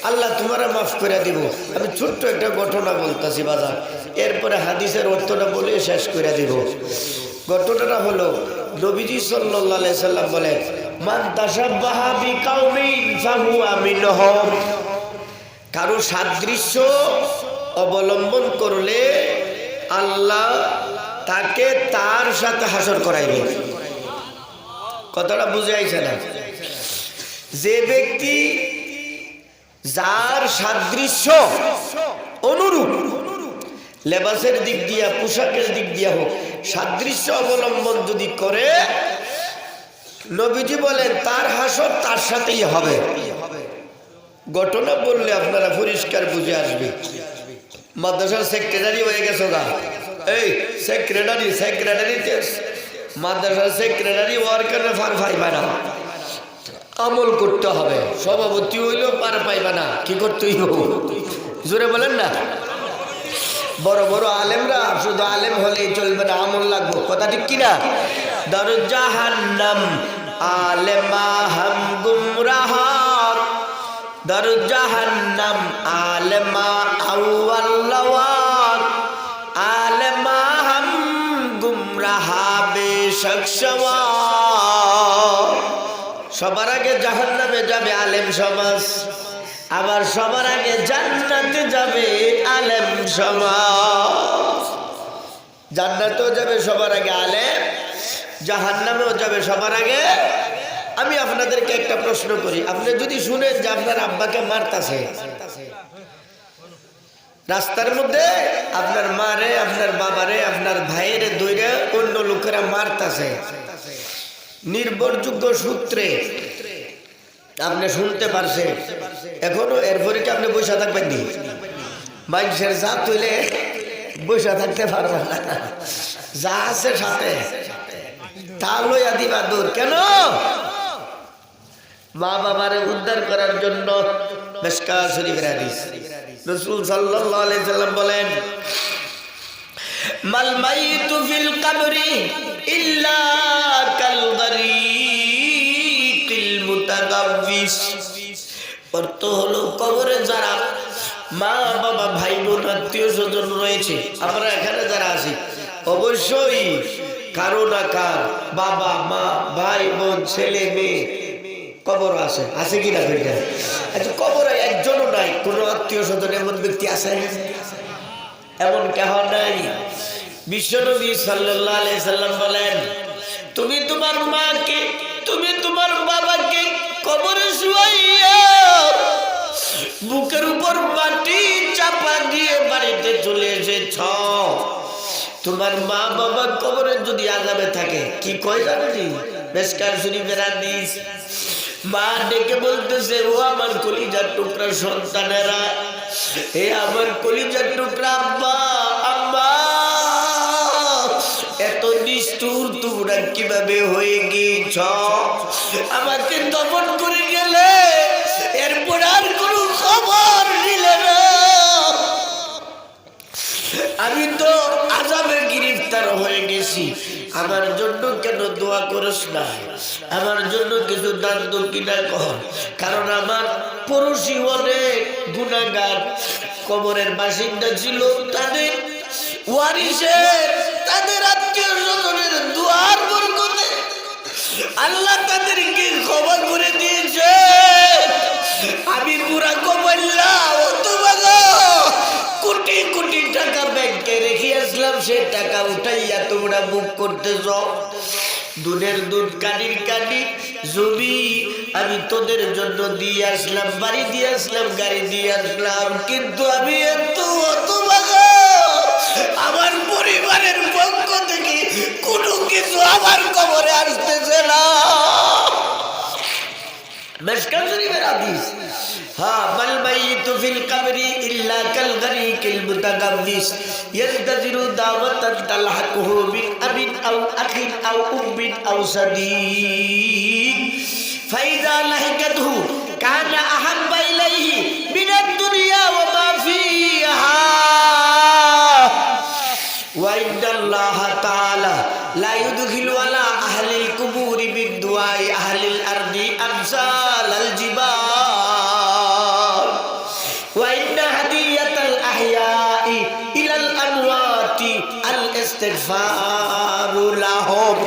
আল্লাহ তোমারা মাফ করে দিব। আমি ছোট্ট একটা ঘটনা বলতেছি বাজার, এরপরে হাদিসের অর্থটা বলে শেষ করে দিব। ঘটনাটা হলো, নবীজি সাল্লাল্লাহু আলাইহি সাল্লাম বলেন, মান তাশাব্বাহা বিকাউমিন ফাহুয়া মিনহুম। কারো সাদৃশ্য অবলম্বন করলে আল্লাহ তাকে তার সাথে হাসর করাইবে। কথাটা বুঝে আইছে না? যে ব্যক্তি যার সাদৃশ্য অনুরূপ, লেবাসের দিক দিয়া, পোশাকের দিক দিয়া হোক, সাদৃশ্য অবলম্বন যদি করে, নবীজি বলেন তার হাসর তার সাথেই হবে। ঘটনা বললে আপনারা পরিষ্কার বুঝে আসবে। মাদ্রাসার সেক্রেটারি হয়ে গেছো গা, এই সেক্রেটারিতে মাদ্রাসার সেক্রেটারি হওয়ার কারণে পার পাইবা না, আমল করতে হবে। সভাপতি হইলেও পার পাইবা না, কি করতে হইব? জোরে বলেন না। বড় বড় আলেমরা শুধু আলেম হলেই চলবে না, আমল লাগবে। কথা ঠিক কিনা? দর জাহান্নাম আলেমা হাম গুমরাহার, দর জাহান্নাম আলেমা আউয়াল্লাওয়ার, আলেমা হাম গুমরাহা বেশক সওয়ার। সবার আগে জাহান্নামে যাবে আলেম সমাজ, আবার সবার আগে জান্নাতে যাবে আলেম সমাজ। জান্নাতেও যাবে সবার আগে আলেম, জাহান্নামেও যাবে সবার আগে। আমি আপনাদেরকে একটা প্রশ্ন করি, আপনি যদি শুনেন যে আপনার আব্বাকে মারতাছে রাস্তার মধ্যে, আপনার মারে, আপনার বাবারে, আপনার ভাইয়ের দইরে অন্য লোকেরা মারতাছে, নির্ভরযোগ্য সূত্রে আপনি শুনতে পারছেন, এখনো এরপরে কি আপনি বসে থাকবেন নি? মানুষের জাত হইলে বসে থাকতে পারবেন না, যা আছে সাথে তা লইয়া দিবা দূর। কেন? মা বাবারে উদ্ধার করার জন্য। মিশকাত শরীফের হাদিস, রাসূল সাল্লাল্লাহু আলাইহি সাল্লাম বলেন, মাল মাইতু ফিল কবরি ইল্লা কাল গরীকিল মুতাগাব্বিস। অর্থ হলো, কবরে যারা মা বাবা, ভাই বোন, আত্মীয় স্বজন রয়েছে, আমরা এখানে যারা আছি, অবশ্যই কারো না কার বাবা মা, ভাই বোন, ছেলে মেয়ে কবর আছে, আছে কিনা? আচ্ছা, কবরে একজনও নাই, কোনো আত্মীয় স্বজন এমন ব্যক্তি আছে? এমন কেহ নাই। বিশ্বনবী সাল্লাল্লাহু আলাইহি সাল্লাম বলেন, তুমি তোমার মাকে, তুমি তোমার বাবাকে কবরে শুয়াইয়া বুকের উপর মাটি চাপা দিয়ে বাড়িতে চলে এসেছ। তোমার মা বাবা কবরে যদি আযাবে থাকে কি কয় জানেন? মিশকাত শরীফের হাদিস, মা ডেকে বলতেছে, ও আমার কলিজার টুকরা সন্তানেরা, হে আমার কলিজার টুকরা আব্বা, আম্মা, এত নিষ্ঠুর তোমরা কিভাবে হয়ে গিয়েছ? আমাকে দমন করে গেলে, এরপর আর কোনো খবর নিলে না। আমি তো আযাবে গ্রেফতার হয়ে গেছি, আমার জন্য কেন দোয়া করিস না? আমার জন্য কিছু দান দক্ষিণা কর, কারণ আমার পড়োশি অনেক গুনাহগার কবরের বাসিন্দা ছিল, তাদের ওয়ারিসের, তাদের আত্মীয় স্বজনের দোয়ার বরকতে আল্লাহ তাদেরকে ক্ষমা করে দিয়েছে। আমি পুরা কবল্লা কোটি কোটি টাকা ব্যাংকে রেখে আসলাম, সে টাকা উঠাইয়া তোমরা বুক করতেছ। দুধের দুধ কানির কানি জমি আমি তোদের জন্য দিয়ে আসলাম, বাড়ি দিয়ে আসলাম, গাড়ি দিয়ে আসলাম, কিন্তু আমি এত হতভাগা, আমার পরিবারের পক্ষ থেকে কোনো কিছু আমার কবরে আসতেছে না। মিশকাত শরীফের হাদিস, হ্যাঁ, বাল মাইয়িতু ফিল কবরি ইল্লা কাল গরিকিল মুতাগাব্বিস ইয়ান্তাজিরু দাওয়াতান তালহাকুহু মিন আবিন আও আখিন আও উম্মিন আও সাদীক ফাইযা লাহিকাতহু কানা আহাব্বা ইলাইহি মিনাদ দুনিয়া ওয়া মা ফিহা ওয়া ইন্নাল্লাহা তাআলা লা ইউদখিলু আলা আহলিল কুবুরি বিদুআই আহলিল আরদি আমসালাল জিবাল ওয়া ইন্না হাদিয়াতাল আহইয়াই ইলাল আমওয়াতি আল ইস্তিগফারু লাহুম।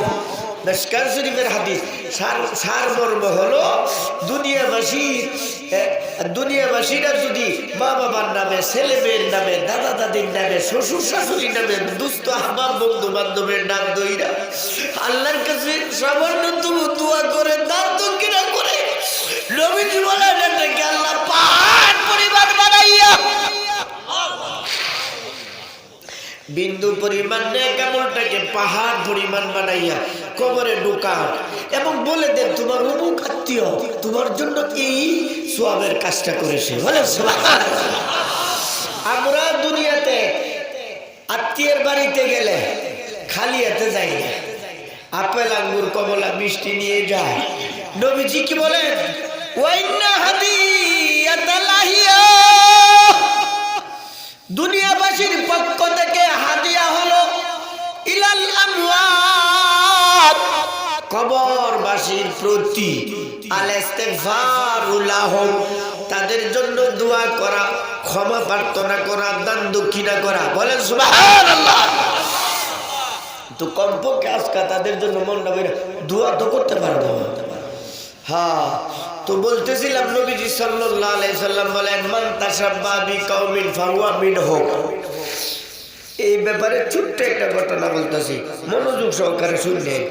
মিশকাত শরীফের হাদিস, সারমর্ম হলো দুনিয়াবাসীরা যদি মা বাবার নামে, ছেলে মেয়ের নামে, দাদা দাদির নামে, শ্বশুর শাশুড়ির নামে, দুস্থ আহবাব বন্ধু বান্ধবের নাম দইরা আল্লাহর কাছে সামান্য তবু দোয়া করে, দান দক্ষিণা করে, নবীজি বলেন এটাকে আল্লাহ পাহাড় পরিবার বানাইয়া, বিন্দু পরিমাণ নেক আমলটাকে পাহাড় পরিমাণ বানাইয়া কবরে ঢুকান এবং বলে দেন তোমার অমুক আত্মীয় তোমার জন্য এই সওয়াবের কাজটা করেছে। বলে সুবহানাল্লাহ। আমরা দুনিয়াতে আত্মীয়ের বাড়িতে গেলে খালি হাতে যাই না, আপেল আঙ্গুর কমলা মিষ্টি নিয়ে যায়। নবীজি কি বলেন? ওয়াইন্না হাদিয়াতাল আহিয়া, দুনিয়াবাসীর পক্ষ থেকে হাদিয়া হলো ইলাল আমওয়াত, কবরবাসীর প্রতি, আল ইস্তিগফারু লাহুম, তাদের জন্য দোয়া করা, ক্ষমা প্রার্থনা করা, দান দক্ষিণা করা। বলেন সুবহানাল্লাহ। তো কমপক্ষে আজকে তাদের জন্য মনটা বের দোয়া তো করতে পারবো। হ্যাঁ, তো বলতেছিলাম নবীজি সাল্লাল্লাহু আলাইহি সাল্লাম বলেন, মান তাশাব্বা বিকাউমিন ফাহুয়া মিনহুম। এই ব্যাপারে ছোট্ট একটা ঘটনা বলতেছি, মনোযোগ সহকারে শুনলেন।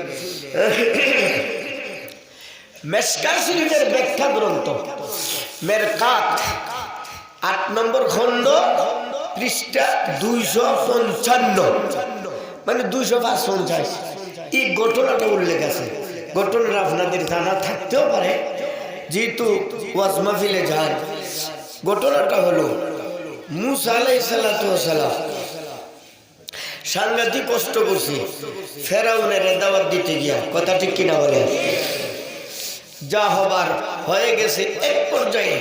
মিশকাত শরীফের ব্যাখ্যা গ্রন্থ মেরকাত 8 নম্বর খণ্ড পৃষ্ঠা 255, মানে 255 এই ঘটনাটা উল্লেখ আছে। ঘটনাটা আপনাদের জানা থাকতেও পারে, যেহেতু ওয়াজ মাহফিলে যান। ঘটনাটা হলো মুসা আলাইহিস সালাতু ওয়াস সালাম সাংঘাতিক কষ্ট করছে ফেরাউনের দাওয়াত দিতে গিয়া, কথা ঠিক কিনা বলেন? যা হবার হয়ে গেছে। এক পর্যায়ে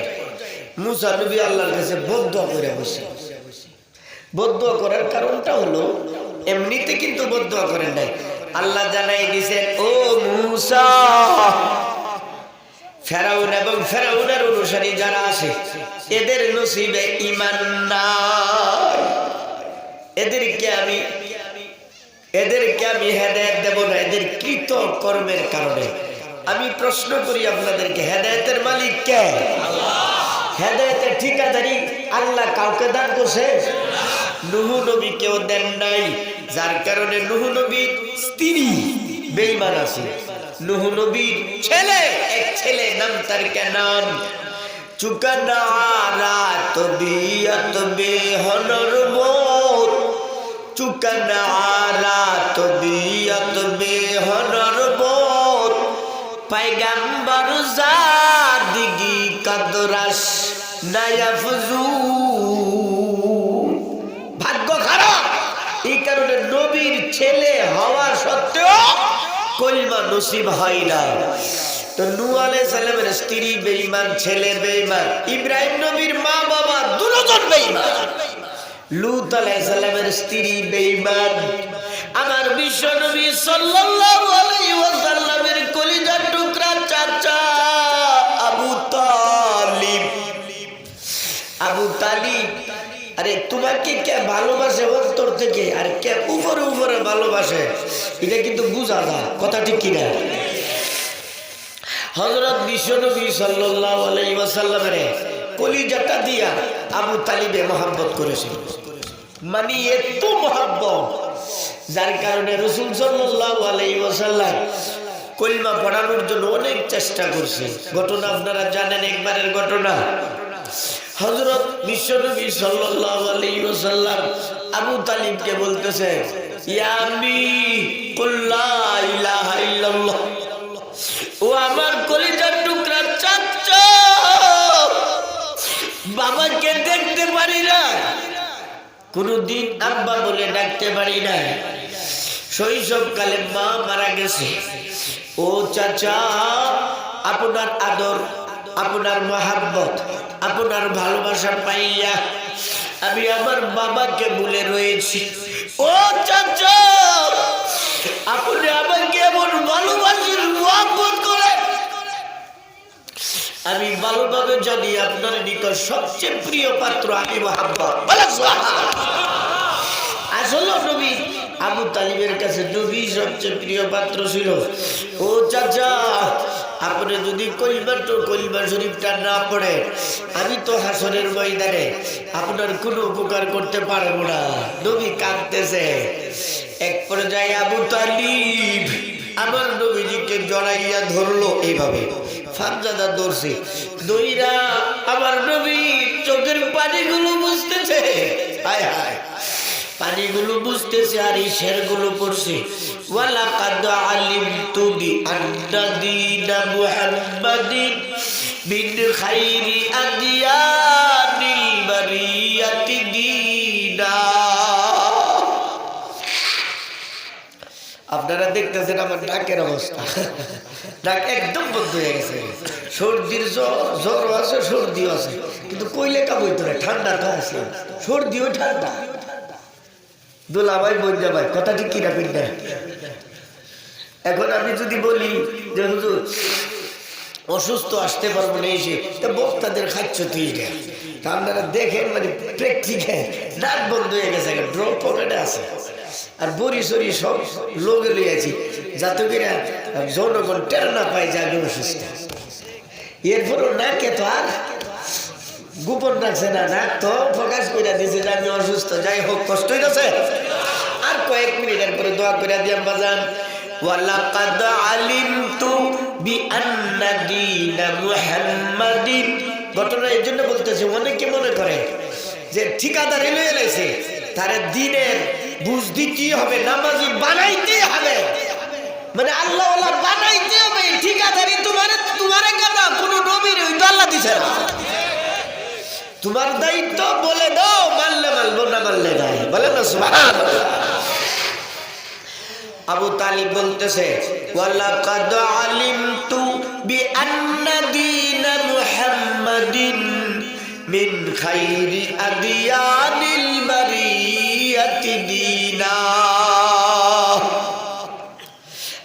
মুসা নবী আল্লাহর কাছে বদদোয়া করে বসে। বদদোয়া করার কারণটা হলো, এমনিতে কিন্তু বদদোয়া করেন নাই, আল্লাহ জানাই দিয়েছেন, ও মুসা, ফেরাউন এবং ফেরাউনের অনুসারী যারা আছে এদের নসিবে ঈমান নাই, এদেরকে আমি হেদায়েত দেব না, এদের কৃত কর্মের কারণে। আমি প্রশ্ন করি আপনাদেরকে, হেদায়েতের মালিক কে? আল্লাহ। হেদায়েতের ঠিকাদারি আল্লাহ কাউকে দান করছে? নূহ নবীকেও দেন নাই, যার কারণে নূহ নবীর স্ত্রী বেঈমান আছে। নূহ নবীর ছেলে, এক ছেলে নাম তার কেনান। চুকানা তবিয়ত বেহনর বোধ, চুকানা তবিয়ত বেহনর বোধ, पैगंबर ज़ादगी कदरश नयफजू। ভাগ্য খারাপ, এই কারণে নবীর ছেলে হওয়া সত্ত্বেও কলিমা নসিব হয় না। তো নূহ আলাইহিস সালামের স্ত্রী বেঈমান, ছেলে বেঈমান, ইব্রাহিম নবীর মা বাবা দুজন বেঈমান, লূত আলাইহিস সালামের স্ত্রী বেঈমান। আমার বিশ্ব নবী সাল্লাল্লাহু আলাইহি ওয়াসাল্লামের কলিজার টুকরা চাচা আবু তালিব, আবু তালিব, আরে তোমাকে কে ভালোবাসে অন্তর থেকে আর কে উপরে উপরে ভালোবাসে, এটা কিন্তু বুঝা যায়, কথা ঠিক কিনা? হযরত বিশ্ব নবী সাল্লাল্লাহু আলাইহি ওয়াসাল্লামের কলিজাটা দিয়া আবু তালিবে মহব্বত করেছিল, মানে এত মহব্বত যার কারণে রাসূল সাল্লাল্লাহু আলাইহি ওয়াসাল্লাম কলিমা পড়ানোর জন্য অনেক চেষ্টা করছে। ঘটনা আপনারা জানেন, একবারের ঘটনা। হযরত বিশ্বনবী সাল্লাল্লাহু আলাইহি ওয়াসাল্লাম আবু তালিবকে বলতেছে, ইয়া আম্মি কুল লা ইলাহা ইল্লাল্লাহ, ও আমার কলিজার টুকরা চাচা, বাবাকে দেখতে পারি না, কোনদিন আব্বা বলে ডাকতে পারি না, শৈশবকালে মা মারা গেছে। ও চাচা, আপনার আদর, আপনার মহব্বত, আপনার ভালোবাসা পাইয়া আমি আমার বাবাকে ভুলে রয়েছি। ও চাচা, আপনি আমাকে এমন ভালোবাসেন, মহব্বত করেন, আমি ভালোভাবে জানি আপনার নিকট সবচেয়ে প্রিয় পাত্র আমি মহব্বত। আসলে নবী আবু তালিবের কাছে নবী সবচেয়ে প্রিয় পাত্র ছিল। ও চাচা, আপনি যদি কলিমা শরীফটা না পড়ে আমি তো হাসরের ময়দানে আপনার কোনো উপকার করতে পারবো না। নবী কাঁদতেছে। এক পর্যায়ে আবু তালিব আমার নবীজিকে জড়াইয়া ধরলো, এইভাবে ফানজাদা ধরছে, দইরা আমার নবী চোখের পানিগুলো বুঝতেছে, হায় হায়, পানিগুলো বুঝতেছে আর ইশারাগুলো পড়ছে। ওয়ালাকাদ আলিমতু বিআন্না দীনা মুহাম্মাদিন মিন খাইরি আদিয়ানিল বারিয়াতি দীনা। আপনারা দেখতেছেন আমার ডাকের অবস্থা, ডাক একদম বন্ধ হয়ে গেছে। সর্দির জ্বর আছে, সর্দিও আছে, কিন্তু কইলে কাবইতো না, ঠান্ডাটা আছে, সর্দিও ঠান্ডা। দোলা ভাই বলতে ভাই কথা ঠিক কিনা পিঠা। এখন আমি যদি বলি যে হুজুর অসুস্থ আসতে পারবো না, এসে তা বক্তাদের খাচ্ছ তুই, আপনারা দেখেন মানে প্র্যাকটিক্যাল ডাক বন্ধ হয়ে গেছে, ড্রপ পকেটে আছে, আর বড়ি সরি সব লোকে লইয়াছি যাতে করে জনগণ টের না পায় যে আমি অসুস্থ। এরপরও নাকে তো আর গোপন রাখছে না, নাক তো প্রকাশ করে দিয়েছে যে আমি অসুস্থ। যাই হোক, কষ্ট হইতেছে, আর কয়েক মিনিটের পরে দোয়া করে দিয়াম বাজান। ওয়ালাকাদ আলিমতু বিআন্না দীনা মুহাম্মাদিন। ঘটনা এই জন্য বলতেছে, অনেকে মনে করে যে ঠিকাদার এলো এলাইছে, তার দিনের বুঝ দিতে হবে, নামাজি বানাইতে হবে, মানে আল্লাহওয়ালা বানাইতে হবে। ঠিকাদারি তোমার কাটা কোনো নবীর আল্লাহ দিছে না, তোমার দায়িত্ব বলে দাও, মানলে মানবো, না মানলে নাই, বলে না সুবহানাল্লাহ। আবু তালিব বলতেছে, ওয়ালাকাদ আলিমতু বিআন্না দীনা মুহাম্মাদিন মিন খাইরি আদিয়ানিল বারিয়াতি দীনা।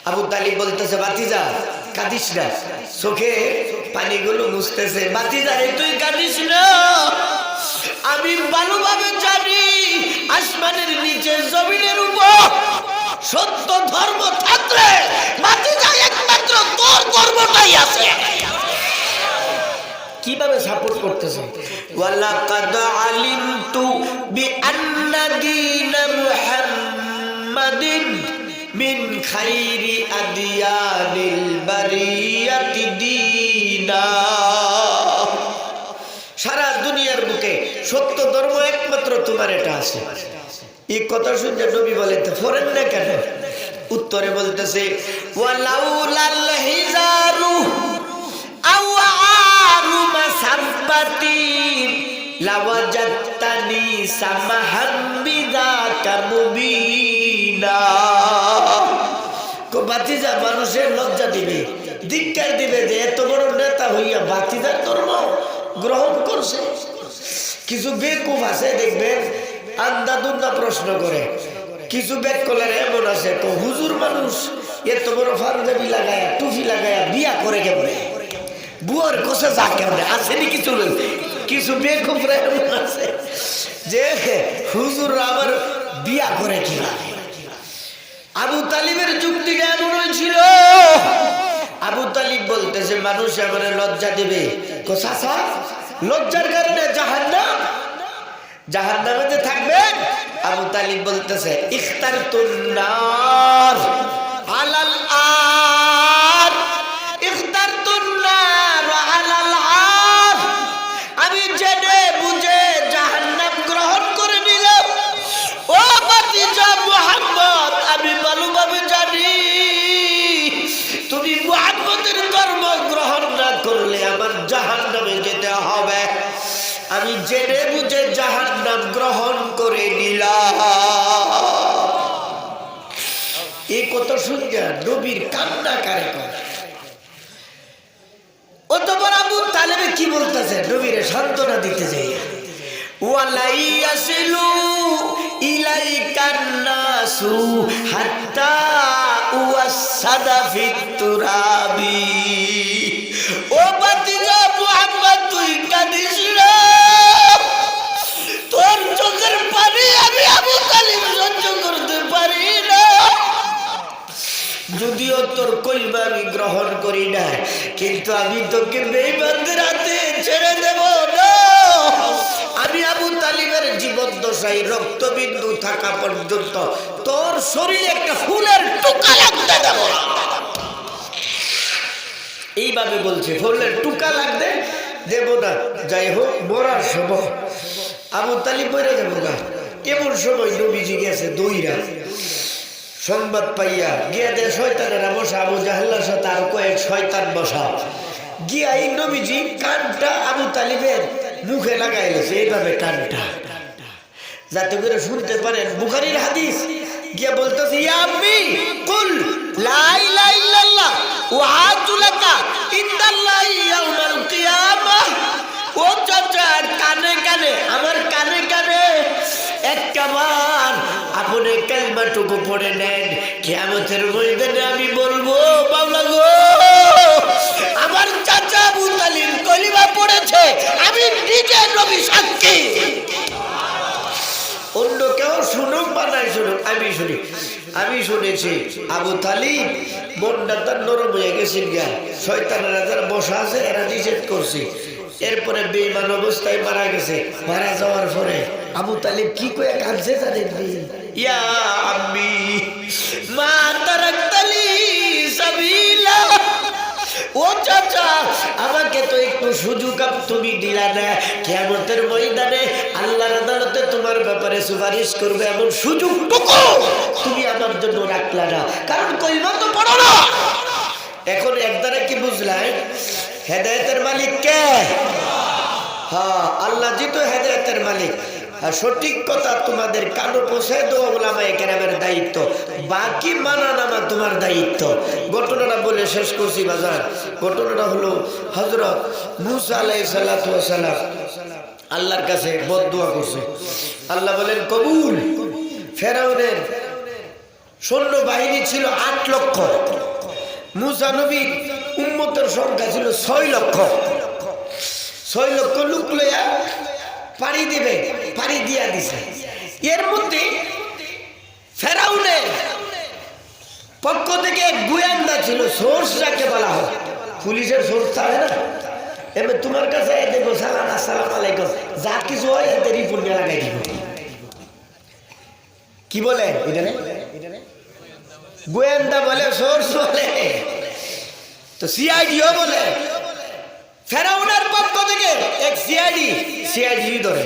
আবু তালিব বলতেছে, বাতিজা কাঁদিস না, চোখে পানিগুলো মুছতেছে, বাতিজা তুই কাঁদিস না, আমি ভালোভাবে জানি আসমানের নিচে জমিনের উপর সত্য ধর্ম থাকলে বাতিজা একমাত্র তোর ধর্মটাই আছে। কিভাবে সাপোর্ট করতেছে? ওয়ালাকাদ আলিমতু বিআন্না দীনা মুহাম্মাদিন মিন খাইরি আদিয়ানিল বারিয়াতি দীনা। সারা দুনিয়ার বুকে সত্য ধর্ম একমাত্র তোমার এটা আছে। এই কথা শুনে নবী বলেন তো ফরেন না কেন? উত্তরে বলতেছে ওয়ালাউলাল হিজারু আও আরু মাসাব্বাতি লাওয়াজাতানি সামাহান বিযাকা মুবিনা। কো বাতিজা মানুষের লজ্জা দিবে, ধিক্কার দিবে যে এত বড় নেতা হইয়া বাতিজার ধর্ম গ্রহণ করছে। কিছু বেকুফ আছে দেখবেন আন্দাদুন্দা প্রশ্ন করে, কিছু বেকলের এমন আছে তো হুজুর মানুষ এত বড় ফারজাবি লাগায়া টুপি লাগায়া বিয়া করে কেমনে, বুয়ার কোসে যা কেমনে আসেনি কিছু। কিছু বেকুফরা এমন আছে যে হুজুর আবার বিয়া করে কিভাবে। আবু তালিবের যুক্তিটা এমন হয়েছিল। আবু তালিব বলতেছে মানুষ আমার লজ্জা দিবে। চাচা লজ্জার কারণে জাহান্নাম, জাহান্নামে থাকবেন। আবু তালিব বলতেছে ইখতারতুন নার আলাল আর, ইখতারতুন নার আলাল আর। আমি জেনে বুঝে জাহান্নাম গ্রহণ করে নিলাম। ও ভাতিজা মুহাম্মদ, আমি ভালোভাবে জানি তুমি মুহাম্মদের ধর্ম গ্রহণ না করলে আমার জাহান্নামে যেতে হবে। আমি জেনে বুঝে জাহান্নাম গ্রহণ করে নিলাম। এই কথা শুনে নবীর কান্না কারে করে। অতঃপর আবু তালেব কি বলতেছে নবীরে সান্ত্বনা দিতে যাই, ওয়ালাই ইয়াসিলু ইলাইকান নাসু হাত্তা ওয়াসাদা ফিত তুরাবি। ও ভাতিজা মুহাম্মদ তুই কাঁদিস না, তোর চোখের পানি আমি আবু তালিব সহ্য করতে পারি না। যদিও তোর কলমা আমি গ্রহণ করি না, কিন্তু আমি তোকে বেঈমানদের হাতে ছেড়ে দেব না। আমি আবু তালিবের জীবদ্দশায় রক্তবিন্দু থাকা পর্যন্ত তোর শরীরে একটা ফুলের টুকা লাগতে দেব না। এইভাবে বলছে ফুলের টুকা লাগতে দেব না। যাই হোক মরার সময় আবু তালিব মরে যাবো না, এমন সময় নবীজি গেছে দইরা সংবাদ পাইয়া গিয়া দে শয়তানেরা বসা, আবু জাহেলের সাথে আর কয়েক শয়তান বসা। গিয়া এই নবীজি কানটা আবু তালিবের মুখে লাগাইলেছে, এইভাবে কানটা যাতে করে শুনতে পারেন। বুখারীর হাদিস গিয়া বলতেছে ইয়া আম্মি কুল লা ইলাহা ইল্লাল্লাহ ওয়া আতুলাকা ইনদাল্লাহি ইয়াউমাল কিয়ামাহ। ও চাচা কানে কানে, আমার কানে কানে একবার আপনি কালিমাটুকু পড়ে নেন, কিয়ামতের ময়দানে আমি বলবো মাওলা গো আমার চাচা আবু তালিব কলিমা পড়েছে, আমি নিজে নবী সাক্ষী। অন্য কেউ শুনুক বা নাই শুনুক, আমি শুনি। আমি শুনেছি আবু তালিব মনটা তার নরম হয়ে গেছে, শয়তানেরা যারা বসা আছে এরা নিষেধ করছে। এরপরে বেঈমান অবস্থায় মারা গেছে। মারা যাওয়ার পরে আবু তালিব কি কয়ে কাঁদছে জানেন? ইয়া আম্মি মা তারাকতালি সাবিলা। ও চাচা আমাকে তো একটু সুযোগ তুমি দিলা না, কিয়ামতের ময়দানে আল্লাহর আদালতে তোমার ব্যাপারে সুপারিশ করবে এমন সুযোগটুকু তুমি আমার জন্য রাখলা না, কারণ কলিমা তো পড়ো না। এখন একদারে কি বুঝলাই হেদায়েতের মালিক কে? হ্যাঁ আল্লাহ জি তো হেদায়েতের মালিক। সঠিক কথা তোমাদের কানো পৌঁছে দেওয়া উলামায়ে কেরামের দায়িত্ব, বাকি মানা নামা তোমার দায়িত্ব। ঘটনাটা বলে শেষ করছি বাজার। ঘটনাটা হলো হযরত মুসা আলাইহিস সালাতু ওয়াস সালাম আল্লাহর কাছে বদদুয়া করছে, আল্লাহ বলেন কবুল। ফেরাউনের সৈন্য বাহিনী ছিল 8 লক্ষ, মুসা নবীর উম্মতের সংখ্যা ছিল 6 লক্ষ। 6 লক্ষ লোক লইয়া পাড়ি দিবে, পাড়ি দিয়া দিছে। এর মধ্যে ফেরাউনের পক্ষ থেকে গোয়েন্দা ছিল, সোর্স যাকে বলা হয়, পুলিশের সোর্স থাকে না, এবার তোমার কাছে দেবো সালাম আসসালাম আলাইকুম, যা কিছু হয় এতে রিপোর্ট নিয়ে লাগাই দিব। কি বলে গোয়েন্দা বলে, সোর্স বলে, তো সিআইডিও বলে। ফেরাউনের পক্ষ থেকে এক সিআইডি ধরে।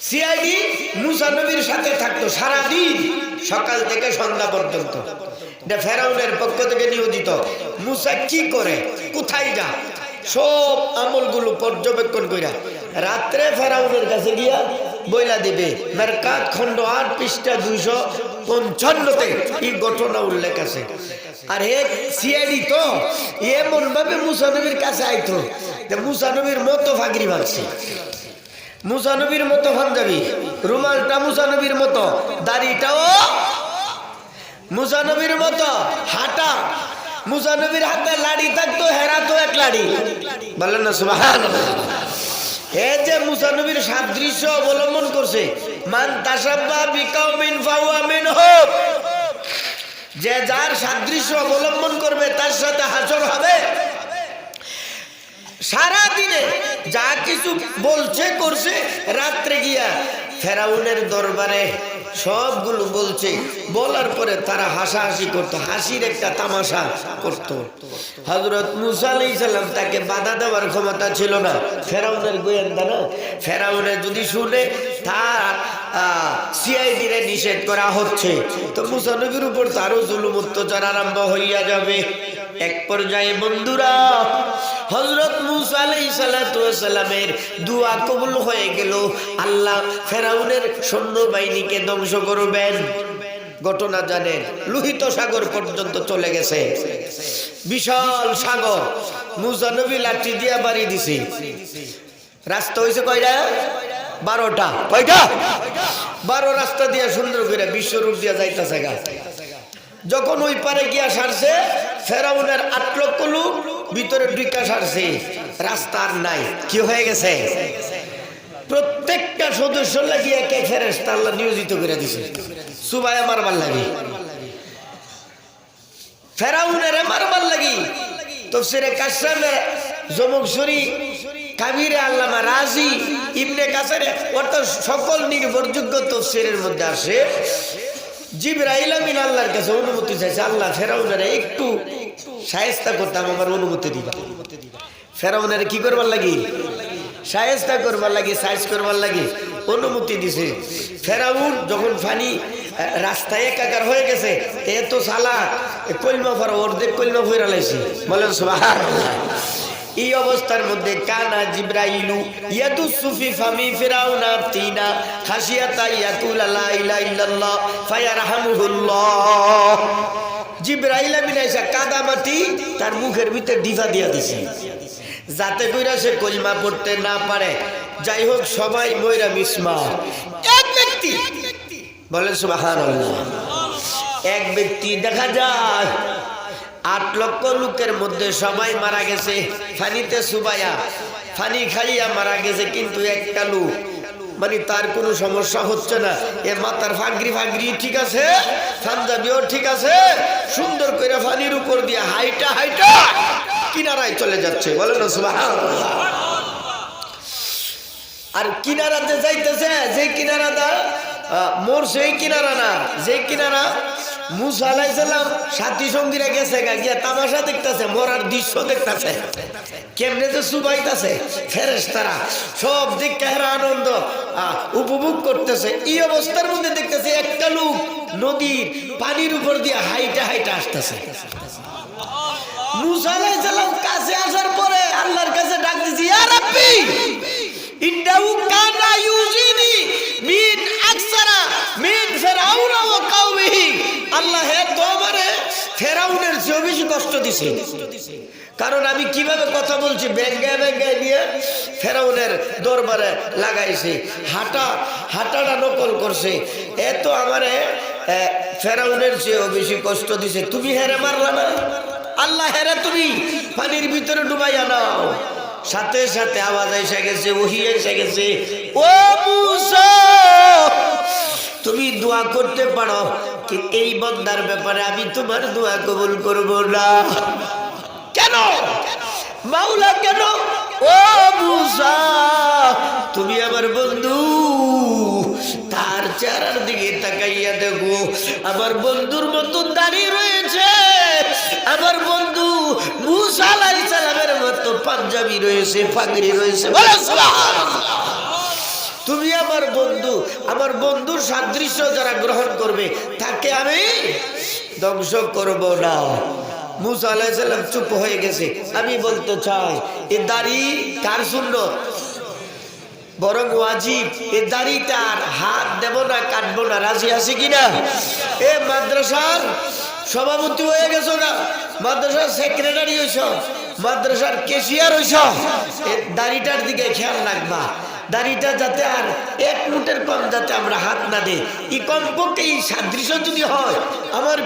সিআইডি মুসা নবীর সাথে থাকতো সারাদিন, সকাল থেকে সন্ধ্যা পর্যন্ত। এটা ফেরাউনের পক্ষ থেকে নিয়োজিত। মুসা কি করে, কোথায় যা, সব আমলগুলো পর্যবেক্ষণ কইরা রাত্রে ফেরাউনের কাছে গিয়া বইলা দিবে। মেরকাত খণ্ড ৮ পৃষ্ঠা ২৫৫তে এই ঘটনা উল্লেখ আছে। আর হে সিআইডি তো এমন ভাবে মুসা নবীর কাছে আইতো, মুসা নবীর মতো ফাগরি ভাবছে, মুসা নবীর মতো পাঞ্জাবি, রুমালটা মুসা নবীর মতো, দাড়িটাও মুসা নবীর মতো, হাঁটা মুসা নবীর হাতে লাড়ি থাকতো, হেরাতো এক লাড়ি, বলেন না সুবহানাল্লাহ। হে যে মুসা নবীর সাদৃশ্য অবলম্বন করছে, মান তাশাব্বা বিকাউমিন ফাহুয়া মিনহুম, যে যার সাদৃশ্য অবলম্বন করবে তার সাথে হাসর হবে। সারা দিনে যা কিছু বলছে করছে, রাত্রে গিয়া ফেরাউনের দরবারে সবগুলো বলছে। বলার পরে তারা হাসাহাসি করতো, হাসির একটা তামাশা করতো। হযরত মুসা আলাইহিস সালাম তাকে বাধা দেওয়ার ক্ষমতা ছিল না, ফেরাউনের গোয়েন্দা না। ফেরাউনে যদি শুনে তার সিআইডিরে নিষেধ করা হচ্ছে, তো মুসা নবীর উপর তারও জুলুম অত্যাচার আরম্ভ হইয়া যাবে। এক পর্যায়ে বন্ধুরা, হযরত মুসা আলাইহিস সালামের দোয়া কবুল হয়ে গেল। আল্লাহ ফেরাউনের সৈন্যবাহিনীকে ধ্বংস করবেন। ঘটনা জানেন, লোহিত সাগর পর্যন্ত চলে গেছে, বিশাল সাগর। মুসা নবী লাঠি দিয়া বাড়ি দিছে। রাস্তা হইছে কয়টা? 12টা। কয়টা? 12 রাস্তা দিয়া সুন্দর করে বিশ্বরূপ দিয়া যাইতাছে গা। যখন ওই পারে গিয়া সারছে, ফেরাউনের 8 লক্ষ লোক ভিতরে ঢুকা সারছে, রাস্তা আর নাই। কি হয়ে গেছে? প্রত্যেকটা সদস্য লাগিয়ে কে ফেরেশতা আল্লাহ নিয়োজিত করে দিছে, সুবাইয়া মারবার লাগি, ফেরাউনের মারবার লাগি। তাফসীরে কাশামে জমকশরী কাবিরে আল্লামা রাজি ইবনে কাসির অর্থাৎ সকল নির্ভরযোগ্য তাফসীরের মধ্যে আসে, জিবরাইল আমিন আল্লাহর কাছে অনুমতি চাইছে, আল্লাহ ফেরাউনের একটু শায়েস্তা করতাম, আমার অনুমতি দিবা। ফেরাউনের কি করবার লাগি? শায়েস্তা করবার লাগি, সাইজ করবার লাগি অনুমতি দিছে। ফেরাউন যখন ফানি রাস্তায় একাকার হয়ে গেছে, এত চালাক, কলমা পড়া অর্ধেক কলমা পড়া লাইছে, বলেন সুবহানাল্লাহ। এই অবস্থার মধ্যে কানা জিবরাইলু ইয়াদুসু ফি ফামি ফিরাউনা তিনা খাশিয়াতা ইয়াকুলা লা ইলাহা ইল্লাল্লাহ ফায়ারহামুহুল্লাহ। জিবরাইল আমিন এসে কাদামাটি তার মুখের ভিতরে ডিফা দিয়া দিছে, যাতে কইরা সে কলমা পড়তে না পারে। যাই হোক, সবাই ময়রা মিসমা। এক ব্যক্তি, বলেন সুবহানাল্লাহ, এক ব্যক্তি দেখা যায় 8 লক্ষ লোকের মধ্যে সবাই মারা গেছে, ফানিতে সুবাইয়া ফানি খাইয়া মারা গেছে। কিন্তু একটা লোক, মানে তার কোনো সমস্যা হচ্ছে না, এ মাথার ফাগরি ঠিক আছে, পাঞ্জাবিও ঠিক আছে, সুন্দর করে ফানির উপর দিয়ে হাইটা হাইটা কিনারায় চলে যাচ্ছে, বলেন না সুবহানাল্লাহ। আর কিনারাতে যাইতেছে, যে কিনারাটা মোর সেই কিনারা না, যে কিনারা মুসা আলাইহিস সালাম সাথী সঙ্গীরা গেছে গিয়া তামাশা দেখতেছে, মরার দৃশ্য দেখতেছে, কেমনে যে সুবাইতেছে, ফেরেশতারা সব দিক কেহারা আনন্দ উপভোগ করতেছে। এই অবস্থার মধ্যে দেখতেছে একটা লোক নদীর পানির উপর দিয়ে হাইটা হাইটা আসতেছে। মুসা আলাইহিস সালাম কাছে আসার পরে আল্লাহর কাছে ডাক দিয়েছে, ইয়া রাব্বি ইন্নাহু কানা ইউজিনি মিন আকসারা মিন ফিরাউন ওয়া কওমিহি। আল্লাহ হে তোমারে ফেরাউনের চেয়ে বেশি কষ্ট দিছে, কারণ আমি কিভাবে কথা বলছি ব্যাঙ্গায় ব্যাঙ্গায় নিয়ে ফেরাউনের দরবারে লাগাইছে, হাঁটাটা নকল করছে। এত আমারে ফেরাউনের চেয়েও বেশি কষ্ট দিছে, তুমি হেরে মারলা না, আল্লাহ হেরে তুমি পানির ভিতরে ডুবাইয়া নাও। সাথে সাথে আওয়াজ এসে গেছে, ওহী এসে গেছে, ও মুসা তুমি দোয়া করতে পারো, কিন্তু এই বান্দার ব্যাপারে আমি তোমার দোয়া কবুল করব না। কেন মাওলা, কেন? ও মুসা তুমি আমার বন্ধু, তার চেহারার দিকে তাকাইয়া দেখো আমার বন্ধুর মতন দাঁড়িয়ে রয়েছে, আমার বন্ধু মুসা আলাইহিস সালামের মতো পাঞ্জাবি রয়েছে, পাগড়ি রয়েছে। বলো সুবহানাল্লাহ। তুমি আমার বন্ধু, আমার বন্ধুর সাদৃশ্য যারা গ্রহণ করবে তাকে আমি ধ্বংস করব না। মুসা আলাইহিস সালাম চুপ হয়ে গেছে। আমি বলতে চাই এ দাড়ি কার সুন্নত? বরং ওয়াজিব। এ দাড়িটার হাত দেব না, কাটবো না, রাজি আছে কিনা? এ মাদ্রাসার সভাপতি হয়ে গেছো না, মাদ্রাসার সেক্রেটারি হইছ, মাদ্রাসার ক্যাশিয়ার হইছ, এ দাড়িটার দিকে খেয়াল রাখবা। দাড়িটা যাতে আর এক মুঠের কম যাতে আমরা হাত না দেই। এই কমপক্ষে এই সাদৃশ্য যদি হয় আমার